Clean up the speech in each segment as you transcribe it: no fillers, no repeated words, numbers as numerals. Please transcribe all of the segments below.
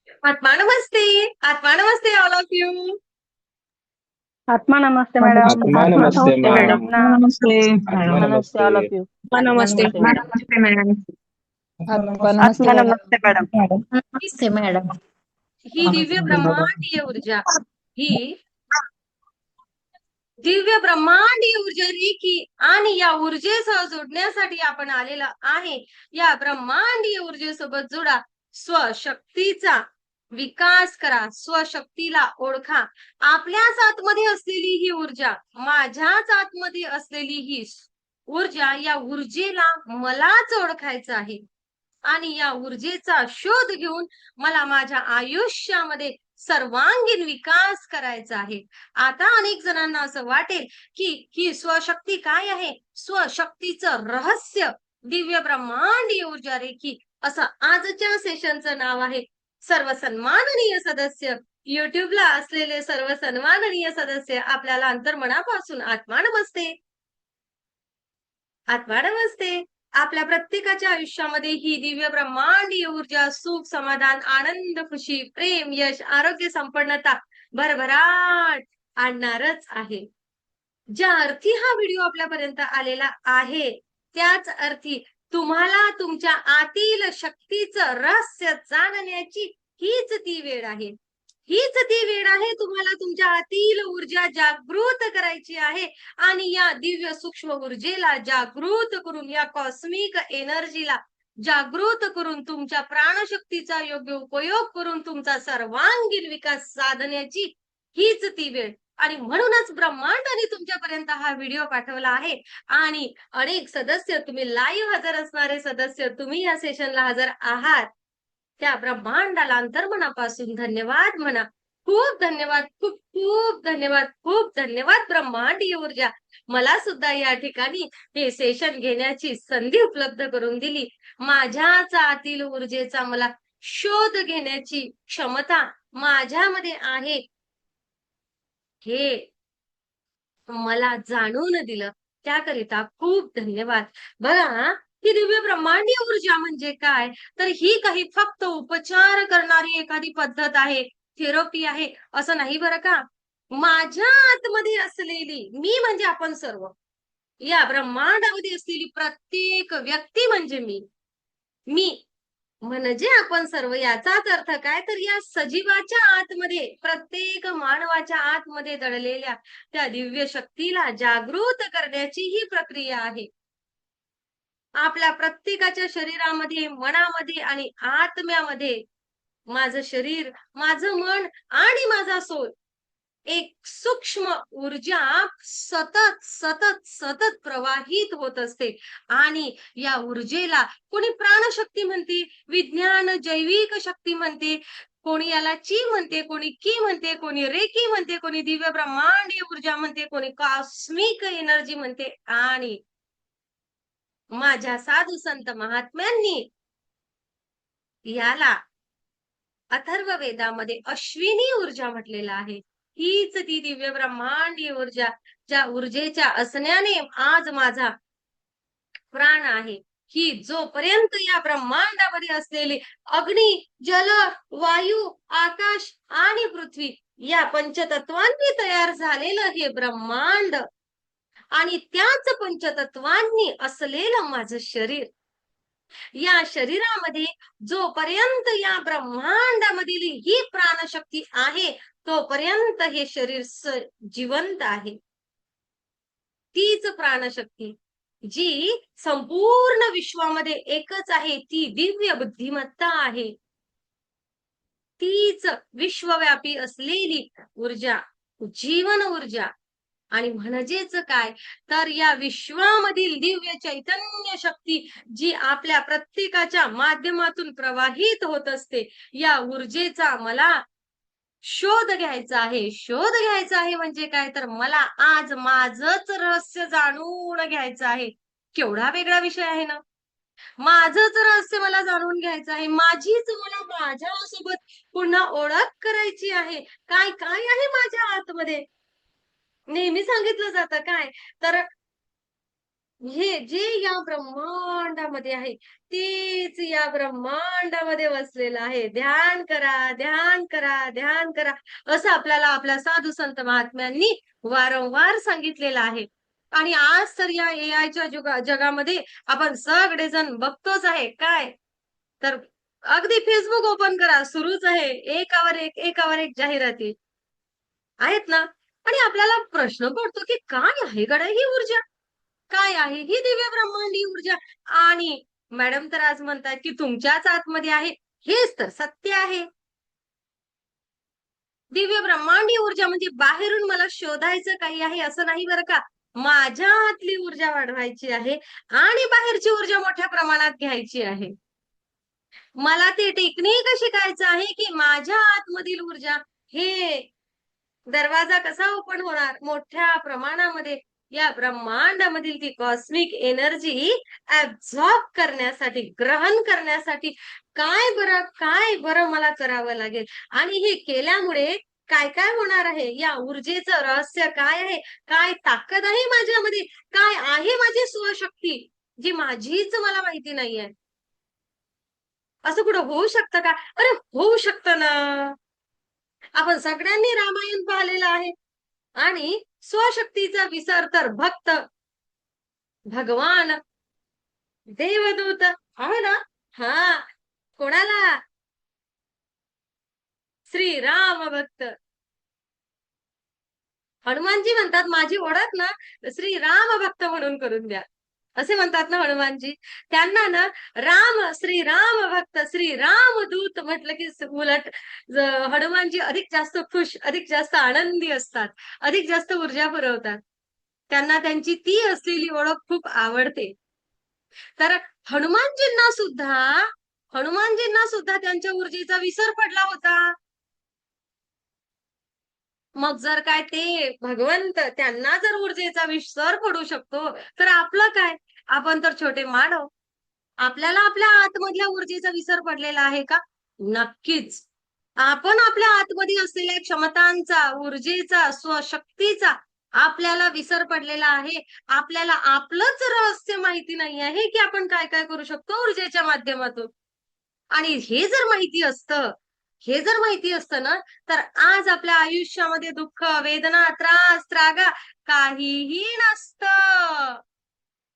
आत्मा नमस्ते. आत्मा नमस्ते all of you. आत्मा नमस्ते मॅडम. आत्मा आत्मा नमस्ते नमस्ते मॅम. मॅडम. नमस्ते आत्मा madam. Namaste Namaste. All of you. आत्मा नमस्ते नमस्ते मॅडम. मॅडम. आत्मा नमस्ते आत्मा मॅडम. नमस्ते मॅडम. नमस्ते मॅडम. ही दिव्य ब्रह्मांडीय ऊर्जा, ही दिव्य ब्रह्मांडीय ऊर्जा रेखी आणि या ऊर्जेसह जोडण्यासाठी आपण आलेला आहे. या ब्रह्मांडीय ऊर्जेसोबत जोडा. स्वशक्तीचा विकास करा, स्वशक्तीला ओळखा. आपल्याच आतमध्ये असलेली ही ऊर्जा, माझ्याच आतमध्ये असलेली ही ऊर्जा, या ऊर्जेला मलाच ओळखायचं आहे आणि या ऊर्जेचा शोध घेऊन मला माझ्या आयुष्यामध्ये सर्वांगीण विकास करायचा आहे. आता अनेक जणांना असं वाटेल की ही स्वशक्ती काय आहे, स्वशक्तीचं रहस्य दिव्य ब्रह्मांडीय ऊर्जा रेखी, असं आजच्या सेशनचं नाव आहे. सर्व सन्माननीय सदस्य, युट्यूबला असलेले सर्व सन्माननीय सदस्य, आपल्याला अंतर्मनापासून आत्मा नमस्ते. आत्मा नमस्ते. आपल्या प्रत्येकाच्या आयुष्यामध्ये ही दिव्य ब्रह्मांडीय ऊर्जा सुख, समाधान, आनंद, खुशी, प्रेम, यश, आरोग्य, संपन्नता, भरभराट आणणारच आहे. ज्या अर्थी हा व्हिडिओ आपल्यापर्यंत आलेला आहे, त्याच अर्थी तुम्हाला तुमच्या आतील शक्तीचं रहस्य जाणण्याची हीच ती वेळ आहे. हीच ती वेळ आहे. तुम्हाला तुमच्या आतील ऊर्जा जागृत करायची आहे आणि या दिव्य सूक्ष्म ऊर्जेला जागृत करून, या कॉस्मिक एनर्जीला जागृत करून, तुमच्या प्राणशक्तीचा योग्य उपयोग करून तुमचा सर्वांगीण विकास साधण्याची हीच ती वेळ. आणि म्हणूनच ब्रह्मांडाने तुमच्यापर्यंत हा व्हिडिओ पाठवला आहे. आणि अनेक सदस्य, तुम्ही लाईव्ह हजर असणारे सदस्य, तुम्ही या सेशनला हजर आहात, त्या ब्रह्मांडाला अंतर्मनापासून धन्यवाद म्हणा. खूप धन्यवाद, खूप खूप धन्यवाद, खूप धन्यवाद ब्रह्मांडीय ऊर्जा, मला सुद्धा या ठिकाणी हे सेशन घेण्याची संधी उपलब्ध करून दिली. माझ्याच आतील ऊर्जेचा मला शोध घेण्याची क्षमता माझ्यामध्ये आहे, हे मला जाणून दिलं, त्याकरिता खूप धन्यवाद. बघा, ही दिव्य ब्रह्मांडीय ऊर्जा म्हणजे काय, तर ही काही फक्त उपचार करणारी एखादी पद्धत आहे, थेरपी आहे, असं नाही बरं का. माझ्या आतमध्ये असलेली, मी म्हणजे आपण सर्व, या ब्रह्मांडामध्ये असलेली प्रत्येक व्यक्ती म्हणजे मी म्हणजे आपण सर्व. याचाच अर्थ काय, तर या सजीवाच्या आतमध्ये, प्रत्येक मानवाच्या आतमध्ये दडलेल्या त्या दिव्य शक्तीला जागृत करण्याची ही प्रक्रिया आहे. आपल्या प्रत्येकाच्या शरीरामध्ये, मनामध्ये आणि आत्म्यामध्ये माझं शरीर, माझं मन आणि माझा सोल, एक सूक्ष्म ऊर्जा सतत सतत सतत प्रवाहित होत असते. आणि या ऊर्जेला कोणी प्राणशक्ती म्हणते, विज्ञान जैविक शक्ती म्हणते, कोणी याला ची म्हणते, कोणी की म्हणते, कोणी रेकी म्हणते, कोणी दिव्य ब्रह्मांडीय ऊर्जा म्हणते, कोणी कॉस्मिक एनर्जी म्हणते. आणि माझ्या साधू संत महात्म्यांनी याला अथर्व वेदामध्ये अश्विनी ऊर्जा म्हटलेलं आहे. हीच ती दिव्य ब्रह्मांडीय ऊर्जा, ज्या ऊर्जेच्या असण्याने आज माझा प्राण आहे. ही जोपर्यंत या ब्रह्मांडामध्ये असलेले अग्नी, जल, वायू, आकाश आणि पृथ्वी, या पंचतत्वांनी तयार झालेलं हे ब्रह्मांड आणि त्याच पंचतत्वांनी असलेलं माझं शरीर, या शरीरामध्ये जोपर्यंत या ब्रह्मांडामधील ही प्राणशक्ती आहे, तोपर्यंत हे शरीर जिवंत आहे. तीच प्राणशक्ती जी संपूर्ण विश्वामध्ये एकच आहे, ती दिव्य बुद्धिमत्ता आहे. तीच विश्वव्यापी असलेली ऊर्जा, जीवन ऊर्जा. आणि म्हणजेच काय, तर या विश्वामधील दिव्य चैतन्य शक्ती जी आपल्या प्रत्येकाच्या माध्यमातून प्रवाहित होत असते, या ऊर्जेचा मला शोध घ्यायचा आहे. शोध घ्यायचा आहे म्हणजे काय, तर मला आज माझंच रहस्य जाणून घ्यायचं आहे. केवढा वेगळा विषय आहे ना. माझंच रहस्य मला जाणून घ्यायचं आहे. माझीच मला माझ्यासोबत पुन्हा ओळख करायची आहे. काय काय आहे माझ्या आतमध्ये. नेहमी सांगितलं जातं काय, तर हे जे या ब्रह्मांडामध्ये आहे तेच या ब्रह्मांडामध्ये वसलेलं आहे. ध्यान करा, ध्यान करा, ध्यान करा, असं आपल्याला आपल्या साधू संत महात्म्यांनी वारंवार सांगितलेलं आहे. आणि आज तर या एआयच्या जगामध्ये आपण सगळेजण बघतोच आहे. काय तर अगदी फेसबुक ओपन करा, सुरूच आहे एकावर एक एकावर एक जाहिराती आहेत ना. आणि आपल्याला प्रश्न पडतो की काय आहे गड्या ही ऊर्जा, काय आहे ही दिव्य ब्रह्मांडी ऊर्जा. आणि मॅडम तर आज म्हणतात की तुमच्याच आतमध्ये आहे. हेच तर सत्य आहे. दिव्य ब्रह्मांडी ऊर्जा म्हणजे बाहेरून मला शोधायचं काही आहे असं नाही बरं का. माझ्या आतली ऊर्जा वाढवायची आहे आणि बाहेरची ऊर्जा मोठ्या प्रमाणात घ्यायची आहे. मला ते टेक्निक शिकायचं आहे की माझ्या आतमधील ऊर्जा, हे दरवाजा कसा ओपन होणार मोठ्या प्रमाणामध्ये या ब्रह्मांडामधील ती कॉस्मिक एनर्जी ऍब्झॉर्ब करण्यासाठी, ग्रहण करण्यासाठी काय बरं मला करावं लागेल. आणि हे केल्यामुळे काय काय होणार आहे, या ऊर्जेचं रहस्य काय आहे, काय ताकद आहे माझ्यामध्ये, काय आहे माझी स्वशक्ती जी माझीच मला माहिती नाहीये. असं कुठं होऊ शकतं का? अरे होऊ शकतं ना. आपण सगळ्यांनी रामायण पाहिलेलं आहे. आणि स्वशक्तीचा विसर तर भक्त, भगवान, देवदूत आहे ना. हा, कोणाला? श्रीराम भक्त. हनुमानजी म्हणतात माझी ओळख ना श्रीराम भक्त म्हणून करून द्या, असे म्हणतात ना हनुमानजी. त्यांना ना श्रीराम भक्त, श्रीराम दूत म्हटलं की उलट हनुमानजी अधिक जास्त खुश, अधिक जास्त आनंदी असतात, अधिक जास्त ऊर्जा पुरवतात. त्यांना त्यांची ती असलेली ओळख खूप आवडते. तर हनुमानजींना सुद्धा त्यांच्या ऊर्जेचा विसर पडला होता. मग जर काय ते भगवंत त्यांना जर ऊर्जेचा विसर पडू शकतो, तर आपलं काय? आपण तर छोटे मानव. आपल्याला आपल्या आतमधल्या ऊर्जेचा विसर पडलेला आहे का? नक्कीच. आपण आपल्या आतमध्ये असलेल्या क्षमतांचा, ऊर्जेचा, स्वशक्तीचा आपल्याला विसर पडलेला आहे. आपल्याला आपलंच रहस्य माहिती नाही आहे की आपण काय काय करू शकतो ऊर्जेच्या माध्यमातून. आणि हे जर माहिती असतं ना, तर आज आपल्या आयुष्यामध्ये दुःख, वेदना, त्रास, त्रागा काहीही नसतं.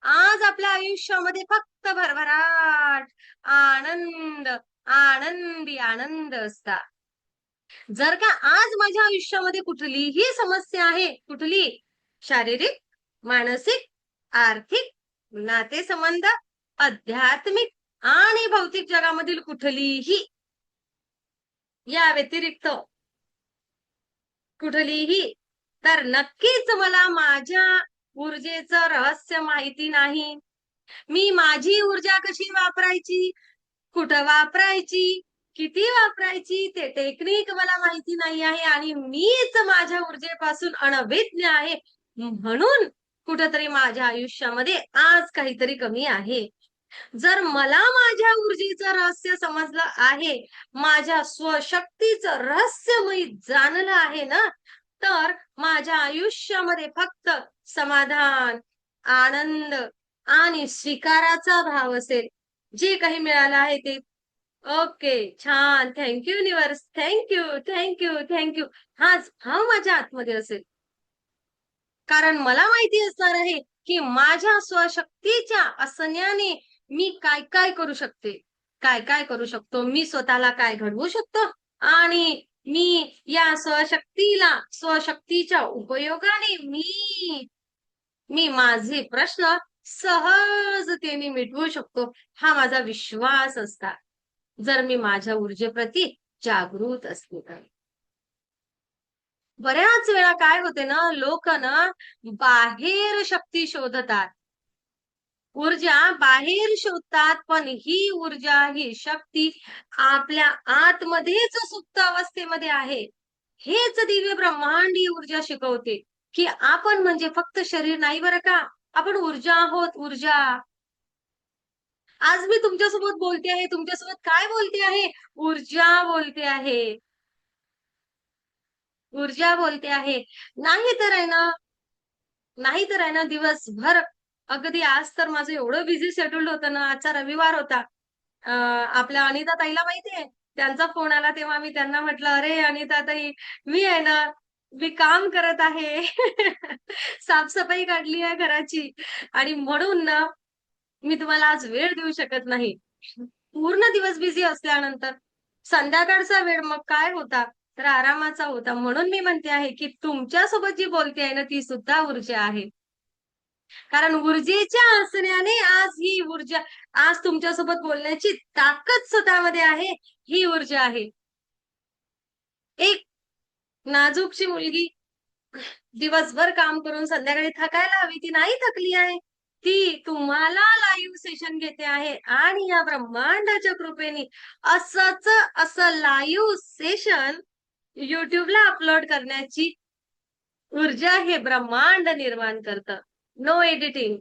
आज आपल्या आयुष्यामध्ये फक्त भरभराट, आनंद, आनंदी आनंद असता. जर का आज माझ्या आयुष्यामध्ये कुठलीही समस्या आहे, कुठली? शारीरिक, मानसिक, आर्थिक, नातेसंबंध, आध्यात्मिक आणि भौतिक जगामधील कुठलीही, या व्यतिरिक्त कुठलीही, तर नक्कीच मला माझ्या ऊर्जेचं रहस्य माहिती नाही. मी माझी ऊर्जा कशी वापरायची, कुठं वापरायची, किती वापरायची, ते टेक्निक मला माहिती नाही आहे. आणि मीच माझ्या ऊर्जेपासून अनभिज्ञ आहे. म्हणून कुठंतरी माझ्या आयुष्यामध्ये आज काहीतरी कमी आहे. जर मला माझ्या ऊर्जेचं रहस्य समजलं आहे, माझ्या स्वशक्तीचं रहस्य मी जाणलं आहे ना, तर माझ्या आयुष्यामध्ये फक्त समाधान, आनंद आणि स्वीकाराचा भाव असेल. जे काही मिळालं आहे ते ओके, छान, thank you universe, thank you, thank you, thank you, हाच भाव माझ्या आतमध्ये असेल. कारण मला माहिती असणार आहे की माझ्या स्वशक्तीच्या असण्याने मी काय काय करू शकते, काय काय करू शकतो, मी स्वतःला काय घडवू शकतो. आणि मी या स्वशक्तीच्या उपयोगाने मी माझे प्रश्न सहजतेने मिटवू शकतो, हा माझा विश्वास असता, जर मी माझ्या ऊर्जेप्रती जागृत असते तर. बऱ्याच वेळा काय होते ना, लोक ना बाहेर शक्ती शोधतात, ऊर्जा बाहेर शोधतात, पण ही ऊर्जा, ही शक्ती आपल्या आतमध्येच सुप्त अवस्थेमध्ये आहे. हेच दिव्य ब्रह्मांडी ऊर्जा शिकवते की आपण म्हणजे फक्त शरीर नाही बरं का, आपण ऊर्जा आहोत, ऊर्जा. आज मी तुमच्यासोबत बोलते आहे, तुमच्यासोबत काय बोलते आहे? ऊर्जा बोलते आहे, ऊर्जा बोलते आहे. नाही तर आहे ना, दिवसभर अगदी आज तर माझं एवढं बिझी शेड्यूल होतं ना, आजचा रविवार होता. आपल्या अनिता ताईला माहितीये, त्यांचा फोन आला तेव्हा मी त्यांना म्हटलं, "अरे अनिता ताई, मी आहे ना, मी काम करत आहे. साफ-सफाई काढली आहे घराची आणि म्हणून ना, मी तुम्हाला आज वेळ देऊ शकत नाही." पूर्ण दिवस बिझी असल्यानंतर संध्याकाळचा वेळ मग काय होता, तर आरामाचा होता. म्हणून मी म्हणते आहे, की तुमच्यासोबत जी बोलते आहे ना, ती सुद्धा ऊर्जा आहे. कारण ऊर्जेच्या असण्याने आज ही ऊर्जा आज तुमच्यासोबत बोलण्याची ताकद स्वतःमध्ये आहे, ही ऊर्जा आहे. एक नाजूकशी मुलगी दिवसभर काम करून संध्याकाळी थकायला हवी, ती नाही थकली आहे. ती तुम्हाला लाईव्ह सेशन घेते आहे आणि या ब्रह्मांडाच्या कृपेने असं लाईव्ह सेशन YouTubeला अपलोड करण्याची ऊर्जा हे ब्रह्मांड निर्माण करतं. No editing.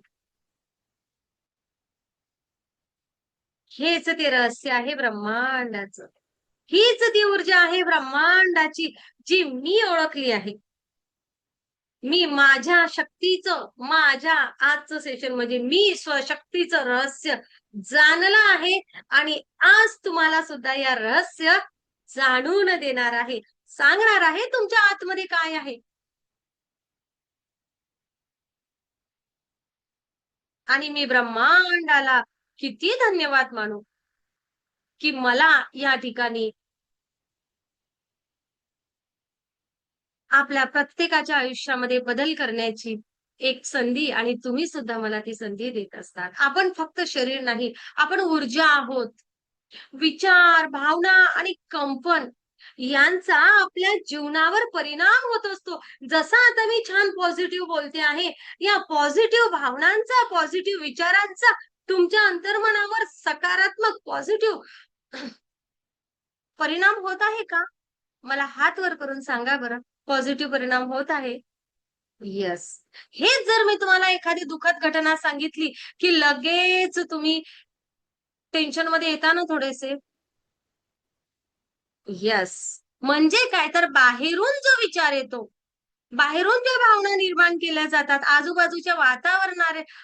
हेच ते रहस्य आहे ब्रह्मांडाचं. हीच ती ऊर्जा आहे ब्रह्मांडाची, जी मी ओळखली आहे. मी माझ्या शक्तीचं, माझ्या आजचं सेशन म्हणजे मी स्वशक्तीचं रहस्य जाणलं आहे आणि आज तुम्हाला सुद्धा या रहस्य जाणून देणार आहे. सांगणार आहे तुमच्या आतमध्ये काय आहे. आणि मी ब्रह्मांडाला किती धन्यवाद मानू, की मला या ठिकाणी आपल्या प्रत्येकाच्या आयुष्यामध्ये बदल करण्याची एक संधी आणि तुम्ही सुद्धा मला ती संधी देत असतात. आपण फक्त शरीर नाही, आपण ऊर्जा आहोत. विचार, भावना आणि कंपन यांचा आपल्या जीवनावर परिणाम होत असतो. जसा आता मी छान पॉझिटिव्ह बोलते आहे, या पॉझिटिव्ह भावनांचा, पॉझिटिव्ह विचारांचा तुमच्या अंतर्मनावर सकारात्मक पॉझिटिव्ह परिणाम होत आहे का? मला हात वर करून सांगा बरं. पॉझिटिव्ह परिणाम होत आहे? येस. हेच जर मी तुम्हाला एखादी दुःखद घटना सांगितली, की लगेच तुम्ही टेन्शनमध्ये येता ना थोडेसे? येस. म्हणजे काय तर बाहेरून जो विचार येतो, बाहेरून ज्या भावना निर्माण केल्या जातात, आजूबाजूच्या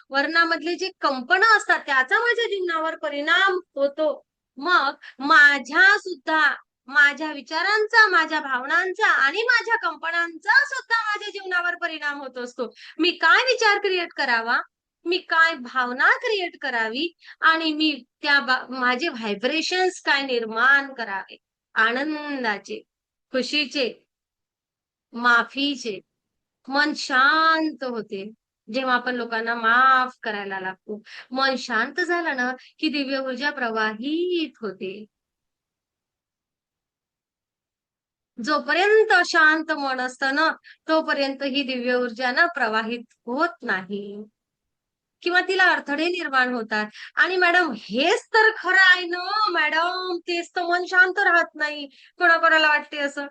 वरणामधले जे कंपन असतात, त्याचा माझ्या जीवनावर परिणाम होतो. मग सुद्धा माझ्या विचारांचा, माझ्या भावनांचा आणि माझ्या कंपनांचा सुद्धा माझ्या जीवनावर परिणाम होत असतो. मी काय विचार क्रिएट करावा, मी काय भावना क्रिएट करावी आणि मी माझे व्हायब्रेशन्स काय निर्माण करावे. आनंदाचे, खुशीचे, माफीचे. मन शांत होते. जेव्हा आपण लोकांना माफ करायला लागतो. मन शांत झालं ना, की दिव्य ऊर्जा प्रवाहित होते. जोपर्यंत शांत मन असतं ना, तोपर्यंत ही दिव्य ऊर्जा ना प्रवाहित होत नाही किंवा तिला अडथळे निर्माण होतात. आणि मॅडम हेच तर खरं आहे ना मॅडम, तेच तर मन शांत राहत नाही. कोणाकोणाला वाटते असं?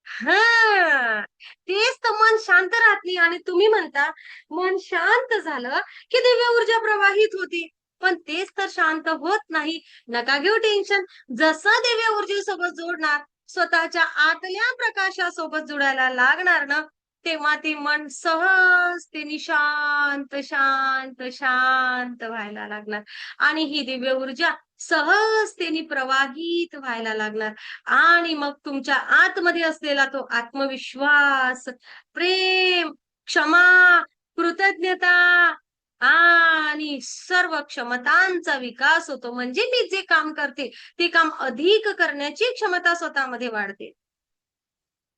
हां, तेच तर मन शांत राहत नाही आणि तुम्ही म्हणता, मन शांत झालं, की दिव्य ऊर्जा प्रवाहित होते. पण तेच तर शांत होत नाही. नका घेऊ टेन्शन. जसं दिव्य ऊर्जेसोबत जोडणार, स्वतःच्या आतल्या प्रकाशासोबत जुडायला लागणार ना, तेव्हा ते मन सहजतेने शांत, शांत, शांत व्हायला लागणार आणि ही दिव्य ऊर्जा सहजतेने प्रवाहित व्हायला लागणार. आणि मग तुमच्या आतमध्ये असलेला तो आत्मविश्वास, प्रेम, क्षमा, कृतज्ञता आणि सर्व क्षमतांचा विकास होतो. म्हणजे मी जे काम करते, ते काम अधिक करण्याची क्षमता स्वतःमध्ये वाढते.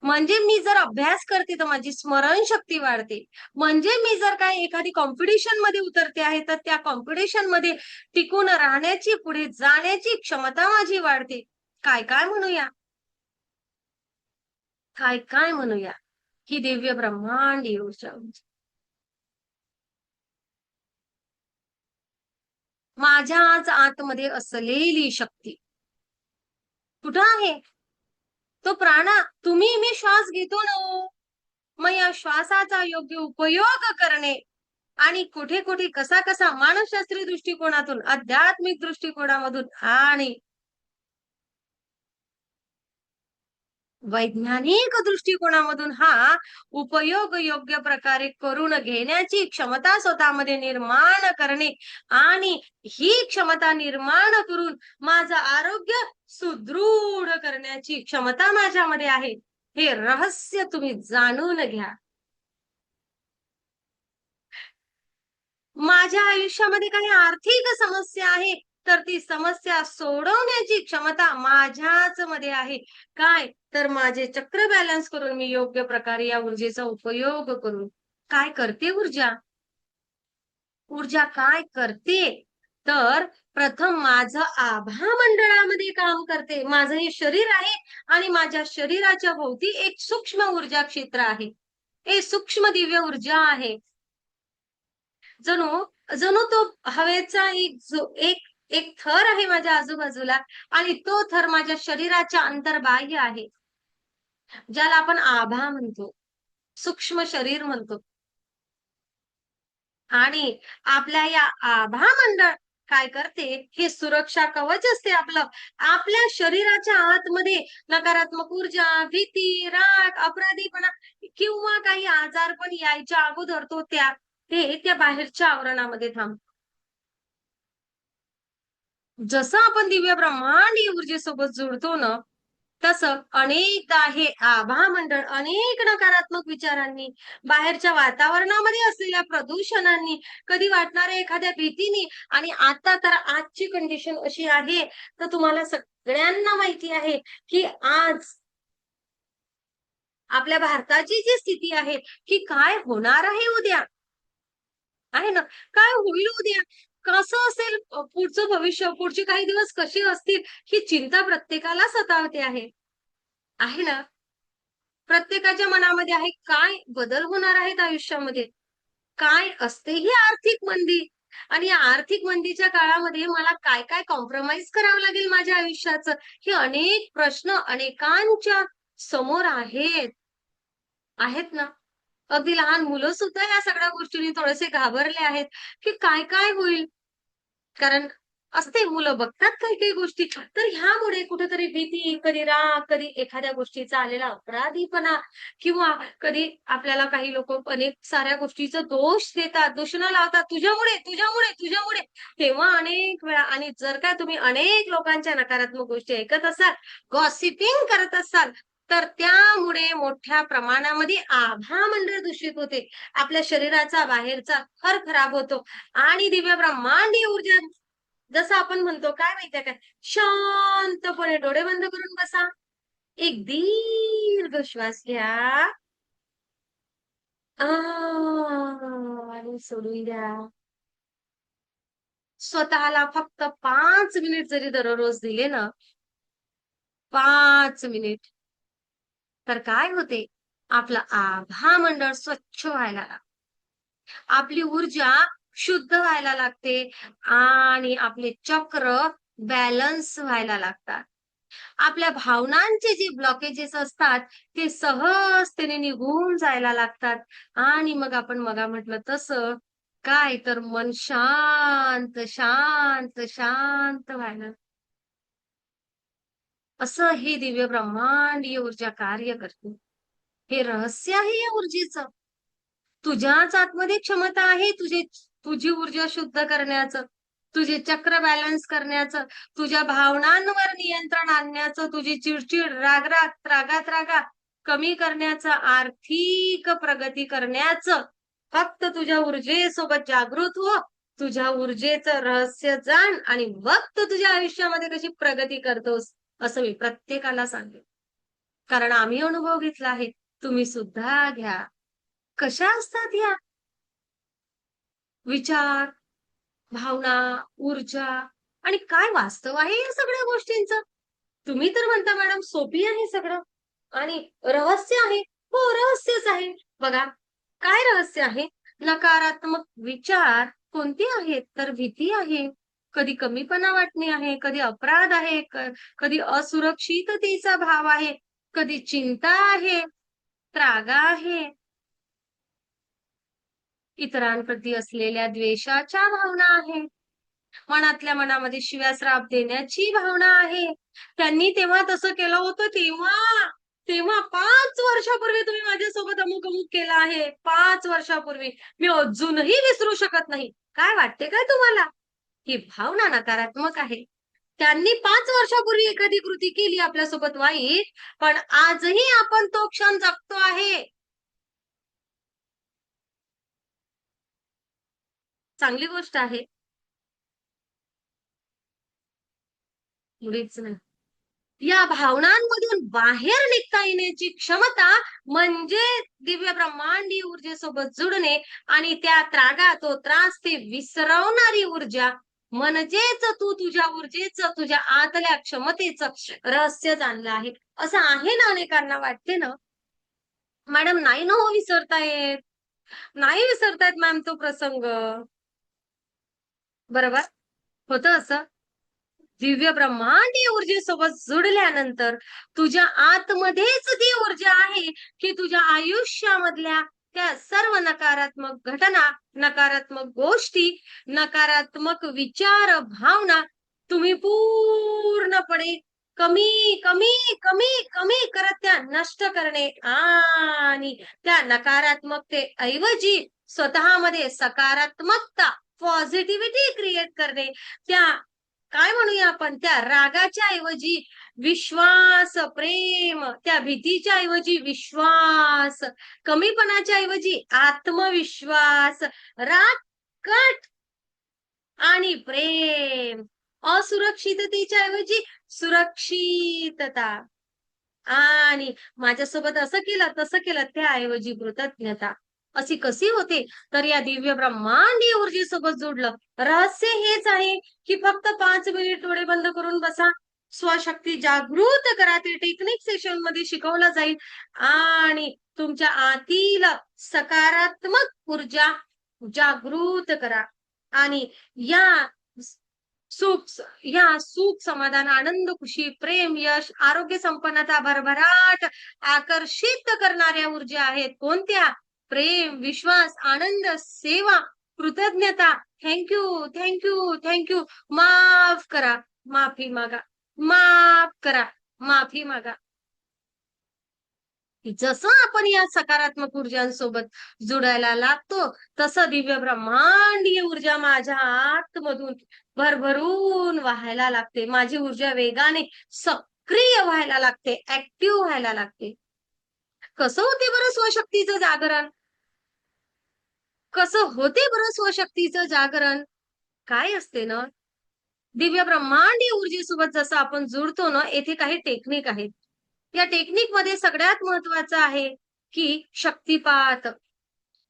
म्हणजे मी जर अभ्यास करते, तर माझी स्मरणशक्ती वाढते. म्हणजे मी जर काही एखादी कॉम्पिटिशनमध्ये उतरते आहे, तर त्या कॉम्पिटिशनमध्ये टिकून राहण्याची, पुढे जाण्याची क्षमता माझी वाढते. काय म्हणूया? काय म्हणूया? ही दिव्य ब्रह्मांडीय ऊर्जा. माझ्याच आतमध्ये असलेली शक्ती कुठं आहे? तो तुम्ही मी श्वास घेतो ना ओ, मग या श्वासाचा योग्य उपयोग करणे आणि कुठे-कुठे, कसा-कसा मानसशास्त्रीय दृष्टिकोनातून, आध्यात्मिक दृष्टिकोनामधून आणि वैज्ञानिक दृष्टिकोनामधून हा उपयोग योग्य प्रकारे करून घेण्याची क्षमता स्वतःमध्ये निर्माण करणे आणि ही क्षमता निर्माण करून माझं आरोग्य सुदृढ करण्याची क्षमता माझ्यामध्ये आहे. हे रहस्य तुम्ही जाणून घ्या. माझ्या आयुष्यामध्ये काही आर्थिक समस्या आहे, तर ती समस्या सोडवण्याची क्षमता माझ्याच मध्ये आहे. काय तर माझे चक्र बॅलन्स करून मी योग्य प्रकारे या ऊर्जेचा उपयोग करून काय करते ऊर्जा? ऊर्जा काय करते तर प्रथम माझं आभा मंडळामध्ये काम करते. माझं हे शरीर आहे आणि माझ्या शरीराच्या भोवती एक सूक्ष्म ऊर्जा क्षेत्र आहे. हे सूक्ष्म दिव्य ऊर्जा आहे. जणू जणू तो हवेचा एक एक थर आहे माझ्या आजूबाजूला आणि तो थर माझ्या शरीराच्या अंतर्बाह्य आहे, ज्याला आपण आभा म्हणतो, सूक्ष्म शरीर म्हणतो. आणि आपल्या या आभा मंडळ काय करते, हे सुरक्षा कवच असते आपलं. आपल्या शरीराच्या आतमध्ये नकारात्मक ऊर्जा, भीती, राग, अपराधीपणा किंवा काही आजारपण यायच्या अगोदर तो त्या बाहेरच्या आवरणामध्ये थांबतो. जसं आपण दिव्य ब्रह्मांडीय ऊर्जेसोबत जुळतो ना, तसं अनेकदा हे आभा मंडळ अनेक नकारात्मक विचारांनी, बाहेरच्या वातावरणामध्ये असलेल्या प्रदूषणांनी, कधी वाटणाऱ्या एखाद्या भीतीने आणि आता तर आजची कंडिशन अशी आहे, तर तुम्हाला सगळ्यांना माहिती आहे की आज आपल्या भारताची जी स्थिती आहे, की काय होणार आहे उद्या, आहे ना? काय होईल उद्या? कसं असेल पुढचं भविष्य, पुढचे काही दिवस कसे असतील, ही चिंता प्रत्येकाला सतावते आहे. आहे ना? प्रत्येकाच्या मनामध्ये आहे काय बदल होणार आहेत आयुष्यामध्ये? काय असते ही आर्थिक मंदी? आणि या आर्थिक मंदीच्या काळामध्ये मला काय काय कॉम्प्रोमाइज करावं लागेल माझ्या आयुष्याचं? हे अनेक प्रश्न अनेकांच्या समोर आहेत ना? अगदी लहान मुलं सुद्धा या सगळ्या गोष्टींनी थोडेसे घाबरले आहेत, की काय काय होईल? कारण असते मुलं बघतात काही काही गोष्टी, तर ह्यामुळे कुठेतरी भीती, कधी राग, कधी एखाद्या गोष्टीचा आलेला अपराधीपणा किंवा कधी आपल्याला काही लोक अनेक साऱ्या गोष्टीचा दोष देतात, दूषणं लावतात, तुझ्यामुळे तुझ्यामुळे तुझ्यामुळे. तेव्हा अनेक वेळा आणि जर का तुम्ही अनेक लोकांच्या नकारात्मक गोष्टी ऐकत असाल, गॉसिपिंग करत असाल, तर त्यामुळे मोठ्या प्रमाणामध्ये आभा मंडळ दूषित होते. आपल्या शरीराचा बाहेरचा थर खराब होतो आणि दिव्य ब्रह्मांडीय ऊर्जा जसं आपण म्हणतो काय माहितीये काय, शांतपणे डोळे बंद करून बसा. एक दीर्घ श्वास घ्या. आणि सोडून द्या. स्वतःला फक्त 5 मिनिट जरी दररोज दिले ना, 5 मिनिट, तर काय होते, आपलं आभा मंडळ स्वच्छ व्हायला लागतं. आपली ऊर्जा शुद्ध व्हायला लागते आणि आपले चक्र बॅलन्स व्हायला लागतात. आपल्या भावनांचे जे ब्लॉकेजेस असतात ते सहजतेने निघून जायला लागतात आणि मग आपण मगा म्हटलं तसं काय तर मन शांत शांत शांत व्हायला. असं हे दिव्य ब्रह्मांडीय ऊर्जा कार्य करते. हे रहस्य आहे या ऊर्जेचं. तुझ्याच आतमध्ये क्षमता आहे तुझी ऊर्जा शुद्ध करण्याचं, तुझे चक्र बॅलन्स करण्याचं, तुझ्या भावनांवर नियंत्रण आणण्याचं, तुझी चिडचिड, रागराग, रागात रागा कमी करण्याचं, आर्थिक प्रगती करण्याचं. फक्त तुझ्या ऊर्जेसोबत जागृत हो, तुझ्या ऊर्जेचं रहस्य जाण आणि मग तू तुझ्या आयुष्यामध्ये कशी प्रगती करतोस, असं मी प्रत्येकाला सांगेन. कारण आम्ही अनुभव घेतला आहे, तुम्ही सुद्धा घ्या. कशा असतात ह्या विचार, भावना, ऊर्जा आणि काय वास्तव आहे या सगळ्या गोष्टींचं? तुम्ही तर म्हणता मॅडम सोपी आहे सगळं आणि रहस्य आहे. हो, रहस्यच आहे. बघा, काय रहस्य आहे? नकारात्मक विचार कोणते आहेत? तर भीती आहे, कधी कमीपणा वाटणे आहे, कधी अपराध आहे, कधी असुरक्षिततेचा भाव आहे, कधी चिंता आहे, त्रागा आहे, इतरांप्रती असलेल्या द्वेषाच्या भावना आहेत, मनातल्या मनामध्ये शिव्याश्राप देण्याची भावना आहे. त्यांनी तेव्हा तसं केलं होतं तेव्हा तेव्हा 5 वर्षापूर्वी तुम्ही माझ्यासोबत अमुक अमुक केलं आहे, 5 वर्षापूर्वी मी अजूनही विसरू शकत नाही. काय वाटते काय तुम्हाला? ही भावना नकारात्मक आहे. त्यांनी 5 वर्षापूर्वी एखादी कृती केली आपल्यासोबत वाईट, पण आजही आपण तो क्षण जगतो आहे. चांगली गोष्ट आहे. मुळीच नाही. या भावनांमधून बाहेर निघता येण्याची क्षमता म्हणजे दिव्य ब्रह्मांडीय ऊर्जेसोबत जुडणे आणि त्या त्रागा तो त्रास ते विसरवणारी ऊर्जा म्हणजेच तू तुझ्या ऊर्जेचं तुझ्या आतल्या क्षमतेचं रहस्य जाणलं आहे. असं आहे ना, अनेकांना वाटते ना, मॅडम नाही ना हो विसरतायत, नाही विसरतायत मॅम तो प्रसंग. बरोबर होतं असं. दिव्य ब्रह्मांडीय ऊर्जेसोबत जुडल्यानंतर तुझ्या आतमध्येच ती ऊर्जा आहे की तुझ्या आयुष्यामधल्या त्या सर्व नकारात्मक घटना, नकारात्मक गोष्टी, नकारात्मक विचार, भावना तुम्ही पूर्णपणे कमी कमी कमी कमी करत त्या नष्ट करणे आणि त्या नकारात्मकते ऐवजी स्वतःमध्ये सकारात्मकता, पॉझिटिव्हिटी क्रिएट करणे, त्या काय म्हणूया आपण त्या रागाच्या ऐवजी विश्वास, प्रेम, त्या भीतीच्या ऐवजी विश्वास, कमीपणाच्या ऐवजी आत्मविश्वास, राग, कट आणि प्रेम, असुरक्षिततेच्या ऐवजी सुरक्षितता आणि माझ्यासोबत असं केलं तसं केलं त्याऐवजी कृतज्ञता. अशी कशी होते? तर या दिव्य ब्रह्मांडीय ऊर्जेसोबत जोडलं. रहस्य हेच आहे की फक्त 5 मिनिट डोळे बंद करून बसा, स्वशक्ती जागृत करा. ते टेक्निक सेशन मध्ये शिकवलं जाईल आणि तुमच्या आतील सकारात्मक ऊर्जा जागृत करा आणि या सुख या सुख, समाधान, आनंद, खुशी, प्रेम, यश, आरोग्य, संपन्नता, भरभराट आकर्षित करणाऱ्या ऊर्जा आहेत. कोणत्या? प्रेम, विश्वास, आनंद, सेवा, कृतज्ञता, थँक्यू, थँक्यू, थँक्यू, माफ करा, माफी मागा, माफ करा, माफी मागा. जसं आपण या सकारात्मक ऊर्जांसोबत जुडायला लागतो तसं दिव्य ब्रह्मांडीय ऊर्जा माझ्या आतमधून भरभरून व्हायला लागते. माझी ऊर्जा वेगाने सक्रिय व्हायला लागते, ऍक्टिव्ह व्हायला लागते. कसं होते बरं स्वशक्तीचं जागरण? कसं होते बरं स्वशक्तीचं जागरण? काय असते ना, दिव्य ब्रह्मांडीय ऊर्जेसोबत जसं आपण जुडतो ना, येथे काही टेक्निक आहेत. या टेक्निक मध्ये सगळ्यात महत्वाचं आहे की शक्तिपात,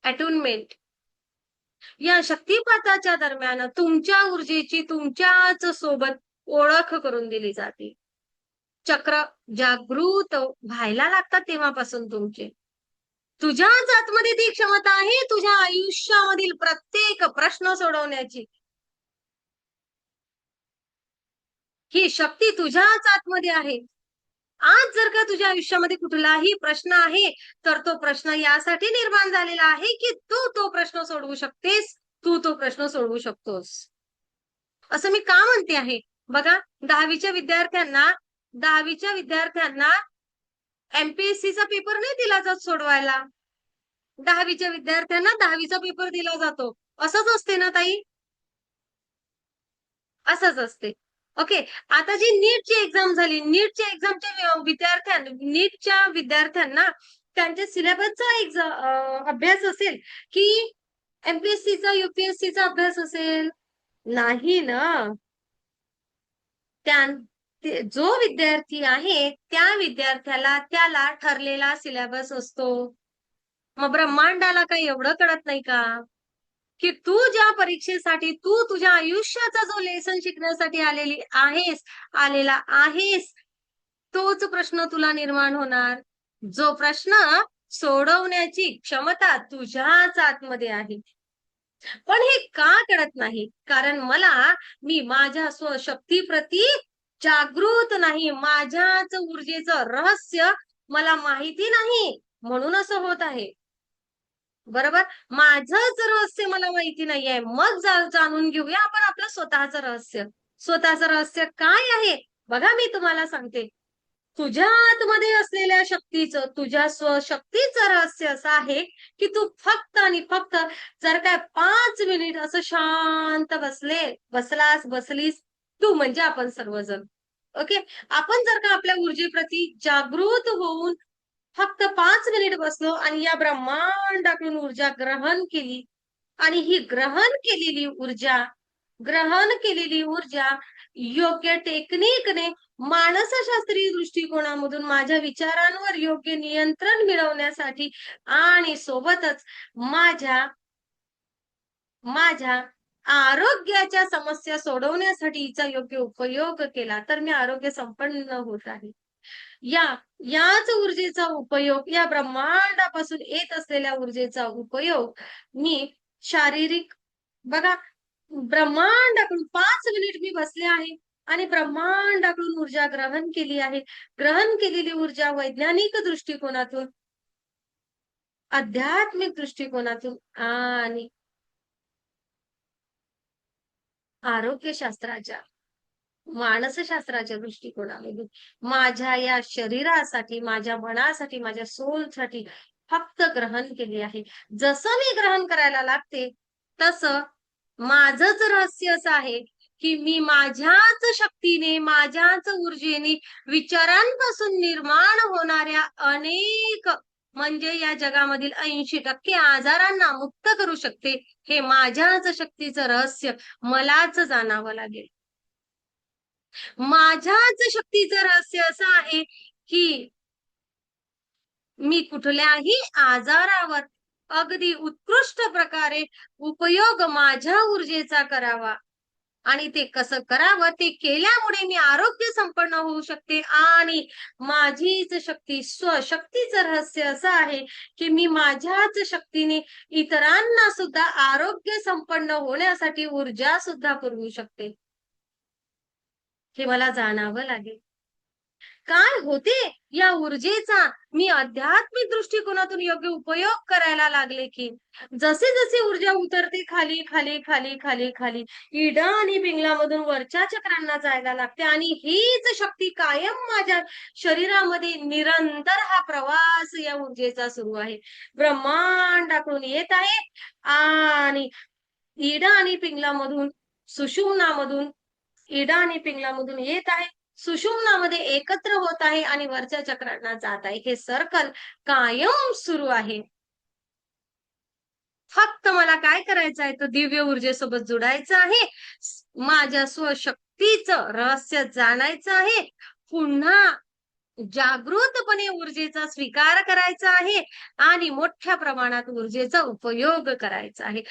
अटुनमेंट. या शक्तिपाताच्या दरम्यान तुमच्या ऊर्जेची तुमच्याच सोबत ओळख करून दिली जाते. चक्र जागृत व्हायला लागतात तेव्हापासून तुमचे. तुझ्याच आतमध्ये ती क्षमता आहे तुझ्या आयुष्यामधील प्रत्येक प्रश्न सोडवण्याची. ही शक्ती तुझ्याच आतमध्ये आहे. आज जर का तुझ्या आयुष्यामध्ये कुठलाही प्रश्न आहे तर तो प्रश्न यासाठी निर्माण झालेला आहे की तू तो प्रश्न सोडवू शकतेस, तू तो प्रश्न सोडवू शकतोस. असं मी का म्हणते आहे? बघा, 10वीच्या विद्यार्थ्यांना एमपीएससीचा पेपर नाही दिला जात सोडवायला. 10वीच्या विद्यार्थ्यांना 10वीचा पेपर दिला जातो. असंच असते ना ताई? असंच असते. ओके. आता जी नीटची एक्झाम झाली, नीटच्या एक्झामच्या नीटच्या विद्यार्थ्यांना त्यांच्या सिलेबसचा अभ्यास असेल की एमपीएससीचा, युपीएससीचा अभ्यास असेल? नाही ना. जो विद्यार्थी आहे त्या विद्यार्थ्याला त्याला ठरलेला सिलेबस असतो. मग ब्रह्मांडाला काही एवढं कळत नाही का की तू ज्या परीक्षेसाठी तू तुझ्या आयुष्याचा जो लेसन शिकण्यासाठी आलेला आहेस, तोच प्रश्न तुला निर्माण होणार. जो प्रश्न सोडवण्याची क्षमता तुझ्याच आतमध्ये आहे. पण हे का कळत नाही? कारण मी माझ्या स्वशक्तीप्रती जागृत नाही. माझ्याच ऊर्जेचं रहस्य मला माहिती नाही, म्हणून असं होत आहे. बरोबर. माझंच रहस्य मला माहिती नाहीये. मग जाणून घेऊया आपण आपलं स्वतःचं रहस्य. स्वतःचं रहस्य काय आहे? बघा, मी तुम्हाला सांगते. तुझ्या आतमध्ये असलेल्या शक्तीचं, तुझ्या स्वशक्तीचं रहस्य असं आहे की तू फक्त आणि फक्त जर काय 5 मिनिट असं शांत बसलीस तू म्हणजे आपण सर्वजण. ओके. आपण जर का आपल्या ऊर्जेप्रती जागृत होऊन फक्त 5 मिनिट बसलो आणि या ब्रह्मांडाकडून ऊर्जा ग्रहण केली आणि ही ग्रहण केलेली ऊर्जा योग्य टेक्निकने मानसशास्त्रीय दृष्टिकोनामधून माझ्या विचारांवर योग्य नियंत्रण मिळवण्यासाठी आणि सोबतच माझ्या माझ्या आरोग्याच्या समस्या सोडवण्यासाठी हिचा योग्य उपयोग केला तर मी आरोग्य संपन्न होत आहे. याच ऊर्जेचा उपयोग, या ब्रह्मांडापासून येत असलेल्या ऊर्जेचा उपयोग मी शारीरिक, बघा, ब्रह्मांडाकडून 5 मिनिट मी बसले आहे आणि ब्रह्मांडाकडून ऊर्जा ग्रहण केली आहे. ग्रहण केलेली ऊर्जा वैज्ञानिक दृष्टिकोनातून, आध्यात्मिक दृष्टिकोनातून आणि आरोग्यशास्त्राच्या, मानसशास्त्राच्या दृष्टिकोनामधून माझ्या या शरीरासाठी, माझ्या मनासाठी, माझ्या सोलसाठी फक्त ग्रहण केली आहे. जसं मी ग्रहण करायला लागते तसं माझंच रहस्य असं आहे की मी माझ्याच शक्तीने, माझ्याच ऊर्जेने विचारांपासून निर्माण होणाऱ्या अनेक, म्हणजे या जगामधील 80% आजारांना मुक्त करू शकते. हे माझ्याच शक्तीचं रहस्य मलाच जाणावं लागेल. माझ्याच शक्तीचं रहस्य असं आहे की मी कुठल्याही आजारावर अगदी उत्कृष्ट प्रकारे उपयोग माझ्या ऊर्जेचा करावा आणि ते कसं करावं, ते केल्यामुळे मी आरोग्य संपन्न होऊ शकते. आणि माझीच शक्ती, स्वशक्तीचं रहस्य असं आहे की मी माझ्याच शक्तीने इतरांना सुद्धा आरोग्य संपन्न होण्यासाठी ऊर्जा सुद्धा पुरवू शकते. हे मला जाणावं लागेल. काय होते या ऊर्जेचा मी आध्यात्मिक दृष्टिकोनातून योग्य उपयोग करायला लागले की जसे जसे ऊर्जा उतरते खाली खाली खाली खाली खाली, इडा आणि पिंगलामधून वरच्या चक्रांना जायला लागते आणि हीच शक्ती कायम माझ्या शरीरामध्ये निरंतर हा प्रवास या ऊर्जेचा सुरू आहे. ब्रह्मांडाकडून येत आहे आणि इडा आणि पिंगलामधून, सुषुम्नामधून, इडा आणि पिंगलामधून येत आहे, सुषुम्नामध्ये एकत्र होत आहे आणि वरच्या चक्रांना जात आहे. हे सर्कल कायम सुरू आहे. फक्त मला काय करायचं आहे, तर दिव्य ऊर्जेसोबत जुडायचं आहे, माझ्या स्वशक्तीचं रहस्य जाणायचं आहे, पुन्हा जागृतपणे ऊर्जेचा स्वीकार करायचा आहे आणि मोठ्या प्रमाणात ऊर्जेचा उपयोग करायचा आहे.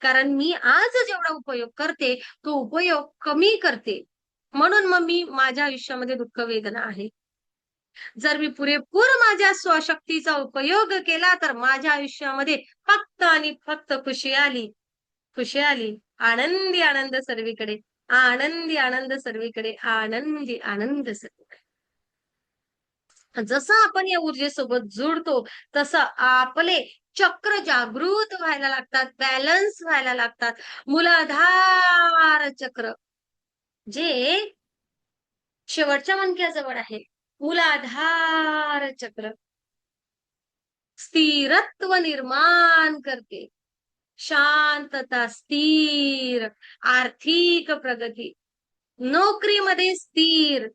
कारण मी आज जेवढा उपयोग करते तो उपयोग कमी करते, म्हणून मग मी माझ्या आयुष्यामध्ये दुःख वेदना आहे. जर मी पुरेपूर माझ्या स्वशक्तीचा उपयोग केला तर माझ्या आयुष्यामध्ये फक्त आणि फक्त खुशी आली, आनंदी आनंद सर्वीकडे, आनंदी आनंद सर्वीकडे, आनंदी आनंद सर्वीकडे. जसं आपण या ऊर्जेसोबत जुडतो तसं आपले चक्र जागृत व्हायला लागतात, बॅलन्स व्हायला लागतात. मूलाधार चक्र जे शेवटच्या मणक्याजवळ आहे, मूलाधार चक्र स्थिरत्व निर्माण करते, शांतता, स्थिर आर्थिक प्रगती, नोकरीमध्ये स्थिर,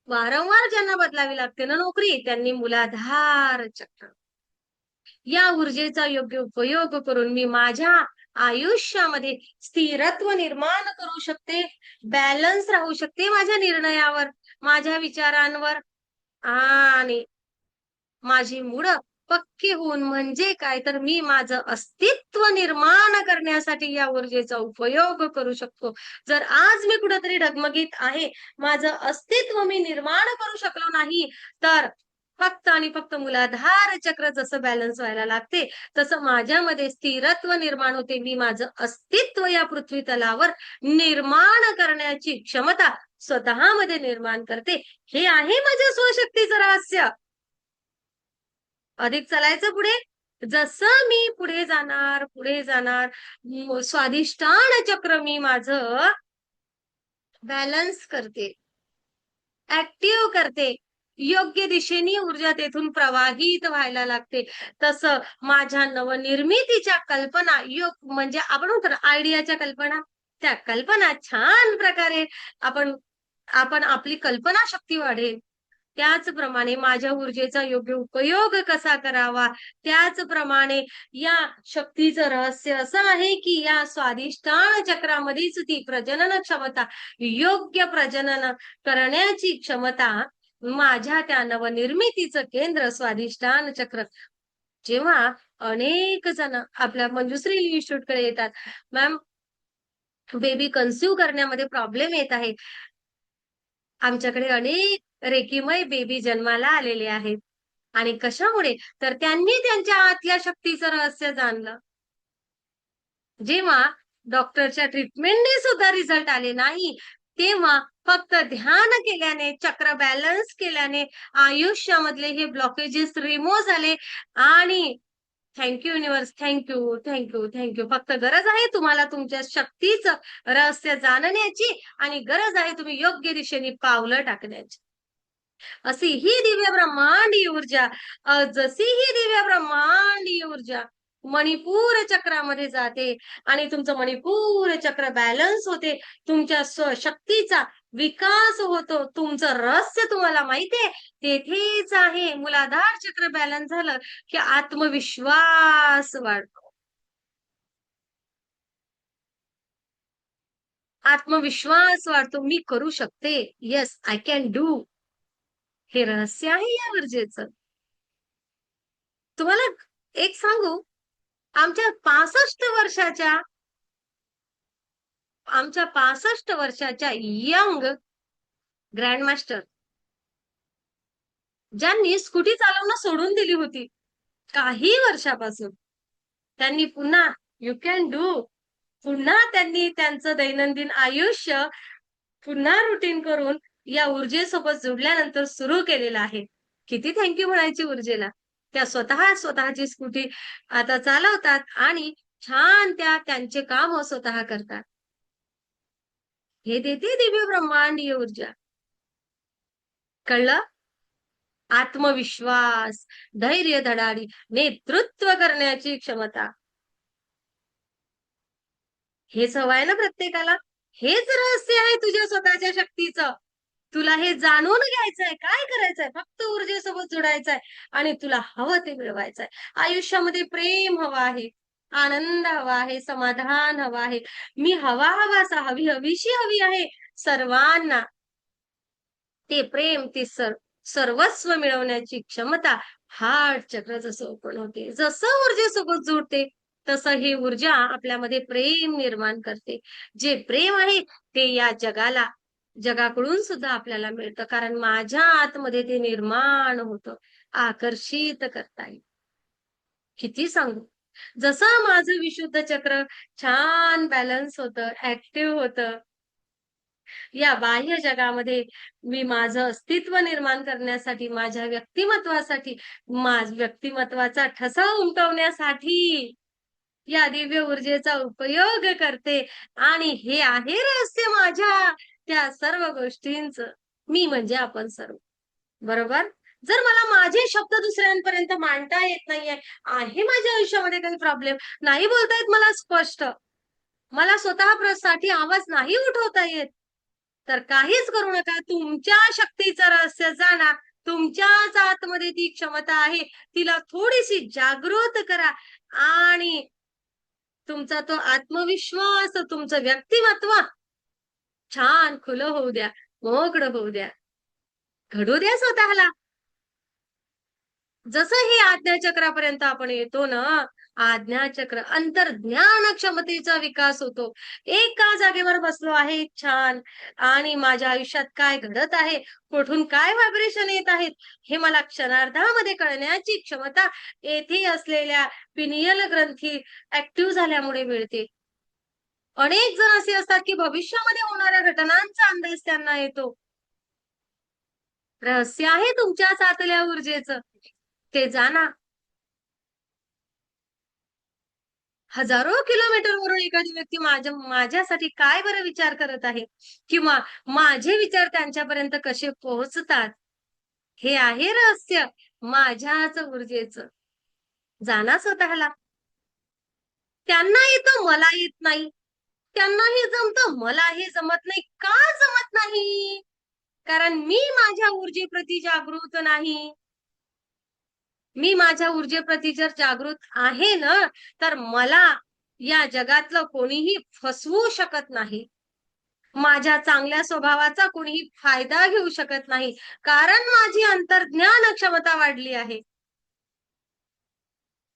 वारंवार ज्यांना बदलावी लागते ना नोकरी, त्यांनी मूलाधार चक्र, या ऊर्जेचा योग्य उपयोग करून मी माझ्या आयुष्यामध्ये स्थिरत्व निर्माण करू शकते, बॅलन्स राहू शकते माझ्या निर्णयावर, माझ्या विचारांवर. आणि माझी मुळं पक्की होऊन, म्हणजे काय तर मी माझं अस्तित्व निर्माण करण्यासाठी या ऊर्जेचा उपयोग करू शकतो. जर आज मी कुठेतरी डगमगीत आहे, माझं अस्तित्व मी निर्माण करू शकलो नाही, तर फक्त आणि फक्त मूलाधार चक्र जसं बॅलन्स व्हायला लागते तसं माझ्यामध्ये स्थिरत्व निर्माण होते. मी माझं अस्तित्व या पृथ्वी तलावर निर्माण करण्याची क्षमता स्वतःमध्ये निर्माण करते. हे आहे माझ्या स्वशक्तीचं रहस्य. अधिक चालायचं पुढे. जसं मी पुढे जाणार स्वाधिष्ठान चक्र मी माझं बॅलन्स करते, ऍक्टिव्ह करते, योग्य दिशेने ऊर्जा तेथून प्रवाहित व्हायला लागते. तसं माझ्या नवनिर्मितीच्या कल्पना म्हणजे आपण म्हणतो ना आयडियाच्या कल्पना, त्या कल्पना छान प्रकारे आपण आपण आपली कल्पना शक्ती वाढेल. त्याचप्रमाणे माझ्या ऊर्जेचा योग्य उपयोग कसा करावा, त्याचप्रमाणे या शक्तीचं रहस्य असं आहे की या स्वादिष्टान चक्रामध्येच ती प्रजनन क्षमता, योग्य प्रजनन करण्याची क्षमता, माझ्या त्या नवनिर्मितीचं केंद्र स्वादिष्टान चक्र. जेव्हा अनेक जण आपल्या मंजुश्री इन्स्टिट्यूटकडे येतात, मॅम बेबी कन्सीव्ह करण्यामध्ये प्रॉब्लेम येत आहे, आमच्याकडे अनेक रेकीमय बेबी जन्माला आलेले आहेत. आणि कशामुळे? तर त्यांनी त्यांच्या आतल्या शक्तीचं रहस्य जाणलं. जेव्हा डॉक्टरच्या ट्रीटमेंटने सुद्धा रिझल्ट आले नाही, तेव्हा फक्त ध्यान केल्याने, चक्र बॅलन्स केल्याने आयुष्यामधले हे ब्लॉकेजेस रिमूव्ह झाले. आणि thank you universe, thank you thank you thank you. फक्त गरज आहे तुम्हाला तुमच्या शक्तीचं रहस्य जाणण्याची आणि गरज आहे तुम्ही योग्य दिशेने पावलं टाकण्याची. अशी ही दिव्य ब्रह्मांडीय ऊर्जा, जशी ही दिव्य ब्रह्मांडीय ऊर्जा मणिपूर चक्रामध्ये जाते आणि तुमचं मणिपूर चक्र बॅलन्स होते, तुमच्या शक्तीचा विकास होतो. तुमचं रहस्य तुम्हाला माहितीये तेथेच आहे. मूलाधार चक्र बॅलन्स झालं की आत्मविश्वास वाढतो. आत्मविश्वास वाढतो. मी करू शकते. Yes, I can do. हे रहस्य आहे या ऊर्जेचं. तुम्हाला एक सांगू, आमच्या 65 वर्षाच्या यंग ग्रँडमास्टर ज्यांनी स्कूटी चालवणं सोडून दिली होती काही वर्षापासून, त्यांनी पुन्हा यू कॅन डू, पुन्हा त्यांनी त्यांचं दैनंदिन आयुष्य पुन्हा रुटीन करून या ऊर्जेसोबत जुडल्यानंतर सुरू केलेलं आहे. किती थँक्यू म्हणायची ऊर्जेला. त्या स्वतःची स्कूटी आता चालवतात आणि छान त्यांचे काम स्वतः करतात. हे देते दिव्य ब्रह्मांडीय ऊर्जा. कळलं? आत्मविश्वास, धैर्य, धडाडी, नेतृत्व करण्याची क्षमता. हेच हवंय ना प्रत्येकाला. हेच रहस्य आहे तुझ्या स्वतःच्या शक्तीचं. तुला हे जाणून घ्यायचंय. काय करायचंय? फक्त ऊर्जेसोबत जुडायचंय आणि तुला हवं ते मिळवायचंय. आयुष्यामध्ये प्रेम हवं आहे, आनंद हवा आहे, समाधान हवं आहे. मी हवासा, हवीशी हवी आहे सर्वांना. ते प्रेम, ते सर्वस्व मिळवण्याची क्षमता हार्ट चक्र जसं ओपन होते, जसं ऊर्जेसोबत जुळते, तसं ही ऊर्जा आपल्यामध्ये प्रेम निर्माण करते. जे प्रेम आहे ते या जगाकडून सुद्धा आपल्याला मिळतं, कारण माझ्या आतमध्ये ते निर्माण होतं, आकर्षित करता येईल. किती सांगू. जसं माझं विशुद्ध चक्र छान बॅलन्स होतं, ऍक्टिव्ह होतं, या बाह्य जगामध्ये मी माझं अस्तित्व निर्माण करण्यासाठी, माझ्या व्यक्तिमत्वासाठी, व्यक्तिमत्वाचा ठसा उमटवण्यासाठी या दिव्य ऊर्जेचा उपयोग करते. आणि हे आहे रहस्य माझ्या त्या सर्व गोष्टींचं. मी म्हणजे आपण सर्व. बरोबर? जर मला माझे शब्द दुसऱ्यांपर्यंत मांडता येत नाहीये, आहे माझ्या आयुष्यामध्ये काही प्रॉब्लेम, नाही बोलता येत मला स्पष्ट, मला स्वतःसाठी आवाज नाही उठवता येत, तर काहीच करू नका. तुमच्या शक्तीचं रहस्य जाणा. तुमच्याच आतमध्ये ती क्षमता आहे, तिला थोडीशी जागृत करा आणि तुमचा तो आत्मविश्वास, तुमचं व्यक्तिमत्व छान खुलं होऊ द्या, मोकळं होऊ द्या, घडू द्या स्वतःला. जसं हे आज्ञाचक्रापर्यंत आपण येतो ना, आज्ञाचक्र अंतर्ज्ञान क्षमतेचा विकास होतो. एका जागेवर बसलो आहे छान, आणि माझ्या आयुष्यात काय घडत आहे, कुठून काय व्हायब्रेशन येत आहेत, हे मला क्षणार्धामध्ये कळण्याची क्षमता येथे असलेल्या पिनियल ग्रंथी ऍक्टिव्ह झाल्यामुळे मिळते. अनेक जण असे असतात की भविष्यामध्ये होणाऱ्या घटनांचा अंदाज त्यांना येतो. रहस्य आहे तुमच्याच आतल्या ऊर्जेचं, ते जाणा. हजारो किलोमीटरवरून एखादी व्यक्ती माझ्यासाठी काय बरं विचार करत आहे, किंवा माझे विचार त्यांच्यापर्यंत कसे पोहोचतात, हे आहे रहस्य माझ्याच ऊर्जेचं. जाणा स्वतःला. त्यांना येतं मला येत नाही. त्यांना हे जमतं मला हे जमत नाही. का जमत नाही? कारण मी माझ्या ऊर्जेप्रती जागृत नाही. मी माझ्या ऊर्जेप्रती जर जागृत आहे ना, तर मला या जगातलं कोणीही फसवू शकत नाही. माझ्या चांगल्या स्वभावाचा कोणीही फायदा घेऊ शकत नाही. कारण माझी अंतर्ज्ञान क्षमता वाढली आहे.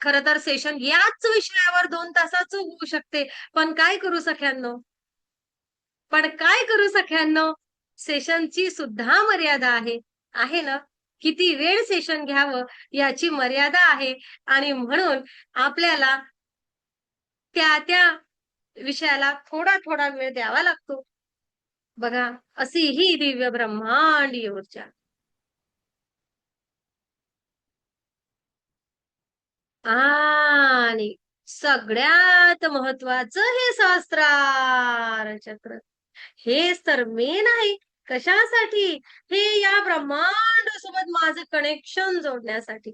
खरं तर सेशन याच विषयावर 2 तासाचं होऊ शकते. पण काय करू सख्यांनो? सेशनची सुद्धा मर्यादा आहे. आहे ना? किती वेळ सेशन घ्यावं याची मर्यादा आहे आणि म्हणून आपल्याला त्या विषयाला थोडा वेळ द्यावा लागतो. बघा, अशी ही दिव्य ब्रह्मांडीय ऊर्जा. आणि सगळ्यात महत्वाचं हे सहस्रार चक्र. हेच तर मेन आहे. कशासाठी? हे या ब्रह्मांड सोबत माझं कनेक्शन जोडण्यासाठी.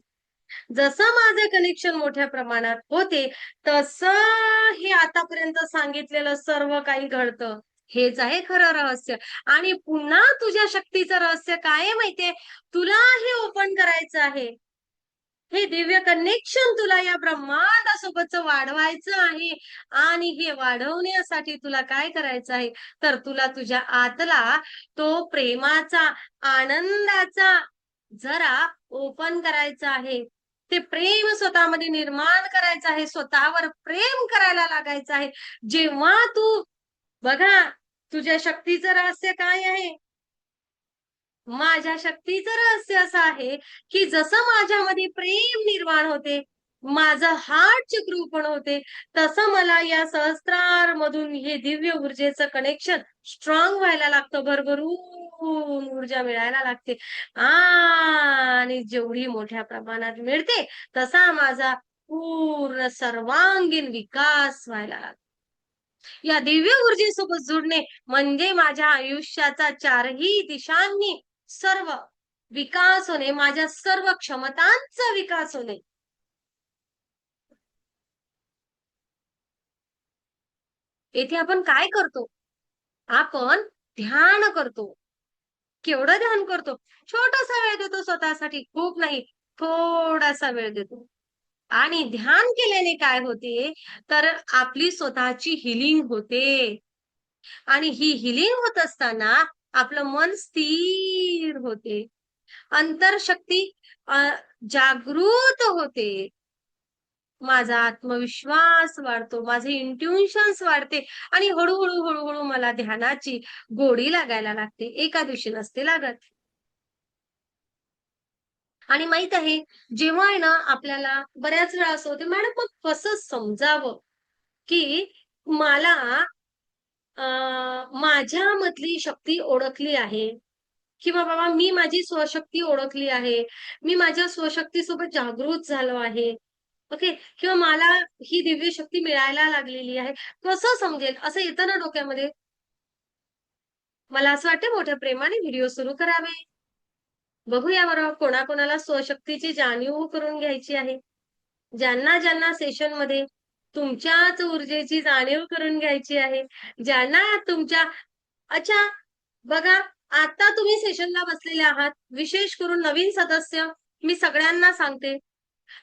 जसं माझे कनेक्शन मोठ्या प्रमाणात होते, तसं हे आतापर्यंत सांगितलेलं सर्व काही घडतं. हेच आहे खरं रहस्य. आणि पुन्हा तुझ्या शक्तीचं रहस्य काय आहे माहितीये? तुला हे ओपन करायचं आहे. हे दिव्य कनेक्शन तुला या ब्रह्मांडासोबतच वाढवायचं आहे. आणि हे वाढवण्यासाठी तुला काय करायचं आहे? तर तुला तुझ्या आतला तो प्रेमाचा, आनंदाचा जरा ओपन करायचा आहे. ते प्रेम स्वतःमध्ये निर्माण करायचं आहे. स्वतःवर प्रेम करायला लागायचं आहे. जेव्हा तू बघा, तुझ्या शक्तीचं रहस्य काय आहे? माझ्या शक्तीचं रहस्य असं आहे, की जसं माझ्यामध्ये प्रेम निर्माण होते, माझं हार्ट चक्र ओपन होते, तसं मला या सहस्त्रार मधून हे दिव्य ऊर्जेचं कनेक्शन स्ट्रॉंग व्हायला लागतं. भरभरून ऊर्जा मिळायला लागते. आणि जेवढी मोठ्या प्रमाणात मिळते, तसा माझा पूर्ण सर्वांगीण विकास व्हायला लागतो. या दिव्य ऊर्जेसोबत जुडणे म्हणजे माझ्या आयुष्याचा चारही दिशांनी सर्व विकास होणे, माझ्या सर्व क्षमतांचा विकास होणे. येथे आपण काय करतो? आपण ध्यान करतो. केवढं ध्यान करतो? छोटासा वेळ देतो स्वतःसाठी, खूप नाही, थोडासा वेळ देतो. आणि ध्यान केल्याने काय होते? तर आपली स्वतःची हिलिंग होते. आणि ही हिलिंग होत असताना आपलं मन स्थिर होते. अंतरशक्ती जागृत होते. माझा आत्मविश्वास वाढतो, माझे इंट्युशन्स वाढते आणि हळूहळू मला ध्यानाची गोडी लागायला लागते. एका दिवशी नसते लागत. आणि माहित आहे, जेव्हा आहे ना आपल्याला बऱ्याच वेळा असं होते, मॅडम मग कसं समजावं, की मला माझ्यामधली शक्ती ओळखली आहे किंवा बाबा मी माझी स्वशक्ती ओळखली आहे. मी माझ्या स्वशक्तीसोबत जागृत झालो आहे. ओके. किंवा मला ही दिव्य शक्ती मिळायला लागलेली आहे. कसं समजेल? असं येतं ना डोक्यामध्ये. मला असं वाटतं मोठ्या प्रेमाने व्हिडिओ सुरू करावे. बघूया बरं कोणाकोणाला स्वशक्तीची जाणीव करून घ्यायची आहे. ज्यांना सेशनमध्ये तुमच्याच ऊर्जेची जाणीव करून घ्यायची आहे. ज्यांना तुमच्या अच्छा बघा, आता तुम्ही सेशनला बसलेले आहात. विशेष करून नवीन सदस्य मी सगळ्यांना सांगते.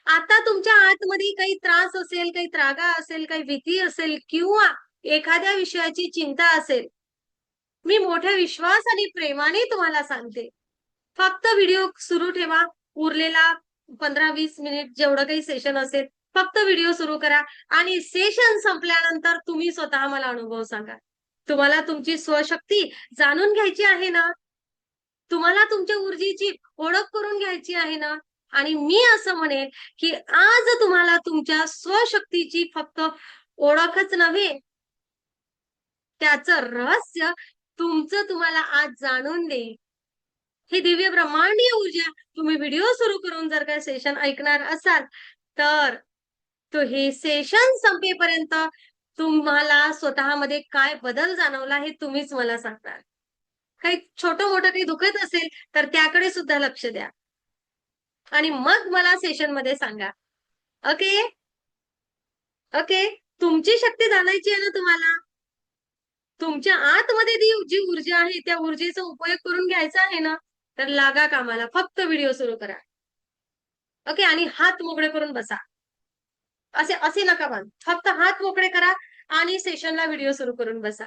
आता तुमच्या आतमध्ये काही त्रास असेल, काही त्रागा असेल, काही भीती असेल किंवा एखाद्या विषयाची चिंता असेल, मी मोठ्या विश्वास आणि प्रेमाने तुम्हाला सांगते. फक्त व्हिडिओ सुरू ठेवा. उरलेला 15-20 मिनिट जेवढं काही सेशन असेल, फक्त व्हिडिओ सुरू करा आणि सेशन संपल्यानंतर तुम्ही स्वतः मला अनुभव सांगा. तुम्हाला तुमची स्वशक्ती जाणून घ्यायची आहे ना? तुम्हाला तुमच्या ऊर्जेची ओळख करून घ्यायची आहे ना? आणि मी असं म्हणेन, की आज तुम्हाला तुमच्या स्वशक्तीची फक्त ओळखच नव्हे, त्याचं रहस्य तुम्हाला आज जाणून देईल. ही दिव्य ब्रह्मांडीय ऊर्जा तुम्ही व्हिडिओ सुरू करून जर का सेशन ऐकणार असाल, तर तो हे सेशन संपेपर्यंत तुम्हाला स्वतःमध्ये काय बदल जाणवला हे तुम्हीच मला सांगणार. काही छोटं-मोठं काही दुखत असेल, तर त्याकडे सुद्धा लक्ष द्या. आणि मग मला सेशन मध्ये सांगा. Okay okay. तुमची शक्ती जाणायची आहे ना तुम्हाला. तुमच्या आतमध्ये जी ऊर्जा आहे त्या ऊर्जेचा उपयोग करून घ्यायचा आहे ना, तर लागा कामाला. फक्त व्हिडिओ सुरू करा. ओके. आणि हात मोकळे करून बसा. असे असे नका बन, फक्त हात मोकळे करा आणि सेशनला व्हिडिओ सुरू करून बसा.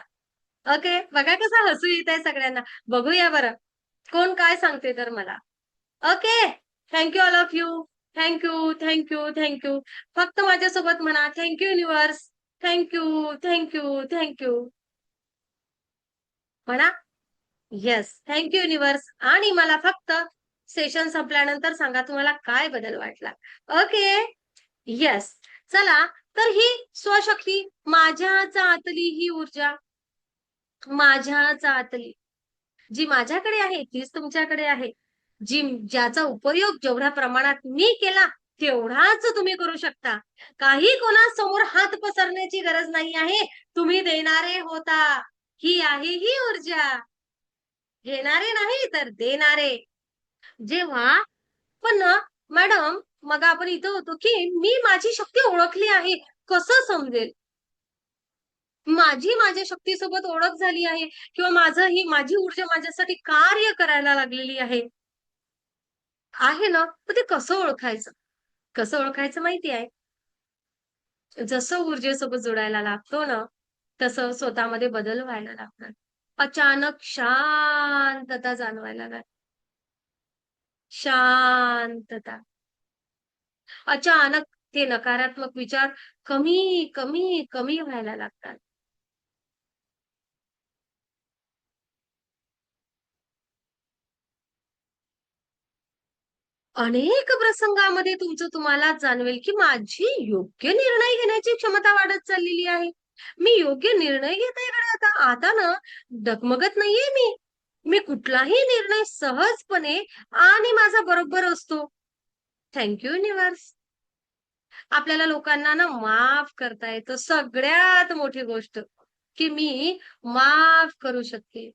ओके. बघा कसं हसू येत आहे सगळ्यांना. बघूया बरं कोण काय सांगते तर मला. Okay. Thank you all of you. Thank you thank you thank you. फक्त माझ्यासोबत म्हणा thank you universe. Thank you thank you thank you म्हणा. येस. Thank you universe. आणि मला फक्त सेशन संपल्यानंतर सांगा तुम्हाला काय बदल वाटला. ओके. येस. चला. तर ही स्वशक्ती, माझ्याच आतली ही ऊर्जा, माझ्याच आतली जी माझ्याकडे आहे तीच तुमच्याकडे आहे. ज्याचा उपयोग जेवढ्या प्रमाणात मी केला तेवढाच तुम्ही करू शकता. काही कोणासमोर हात पसरण्याची गरज नाही आहे. तुम्ही देणारे होता. ही आहे ही ऊर्जा. घेणारे नाही तर देणारे. जेव्हा पण ना मॅडम, मग आपण इथं होतो की मी माझी शक्ती ओळखली आहे. कसं समजेल? माझी माझ्या शक्तीसोबत ओळख झाली आहे किंवा माझी ऊर्जा माझ्यासाठी कार्य करायला लागलेली आहे ना, तर ते कसं ओळखायचं? कसं ओळखायचं माहिती आहे? जसं ऊर्जेसोबत जोडायला लागतो ना, तसं स्वतःमध्ये बदल व्हायला लागतात. अचानक शांतता जाणवायला लागते. शांतता. अचानक ते नकारात्मक विचार कमी, कमी, कमी व्हायला लागतात. अनेक प्रसंगामध्ये तुमचं तुम्हालाच जाणवेल, की माझी योग्य निर्णय घेण्याची क्षमता वाढत चाललेली आहे. मी योग्य निर्णय घेते गड्या आता. आता ना डगमगत नाहीये मी. मी कुठलाही निर्णय सहजपणे आणि माझा बरोबर असतो. Thank you universe. आपल्याला लोकांना ना माफ करता येतं. सगळ्यात मोठी गोष्ट, की मी माफ करू शकते.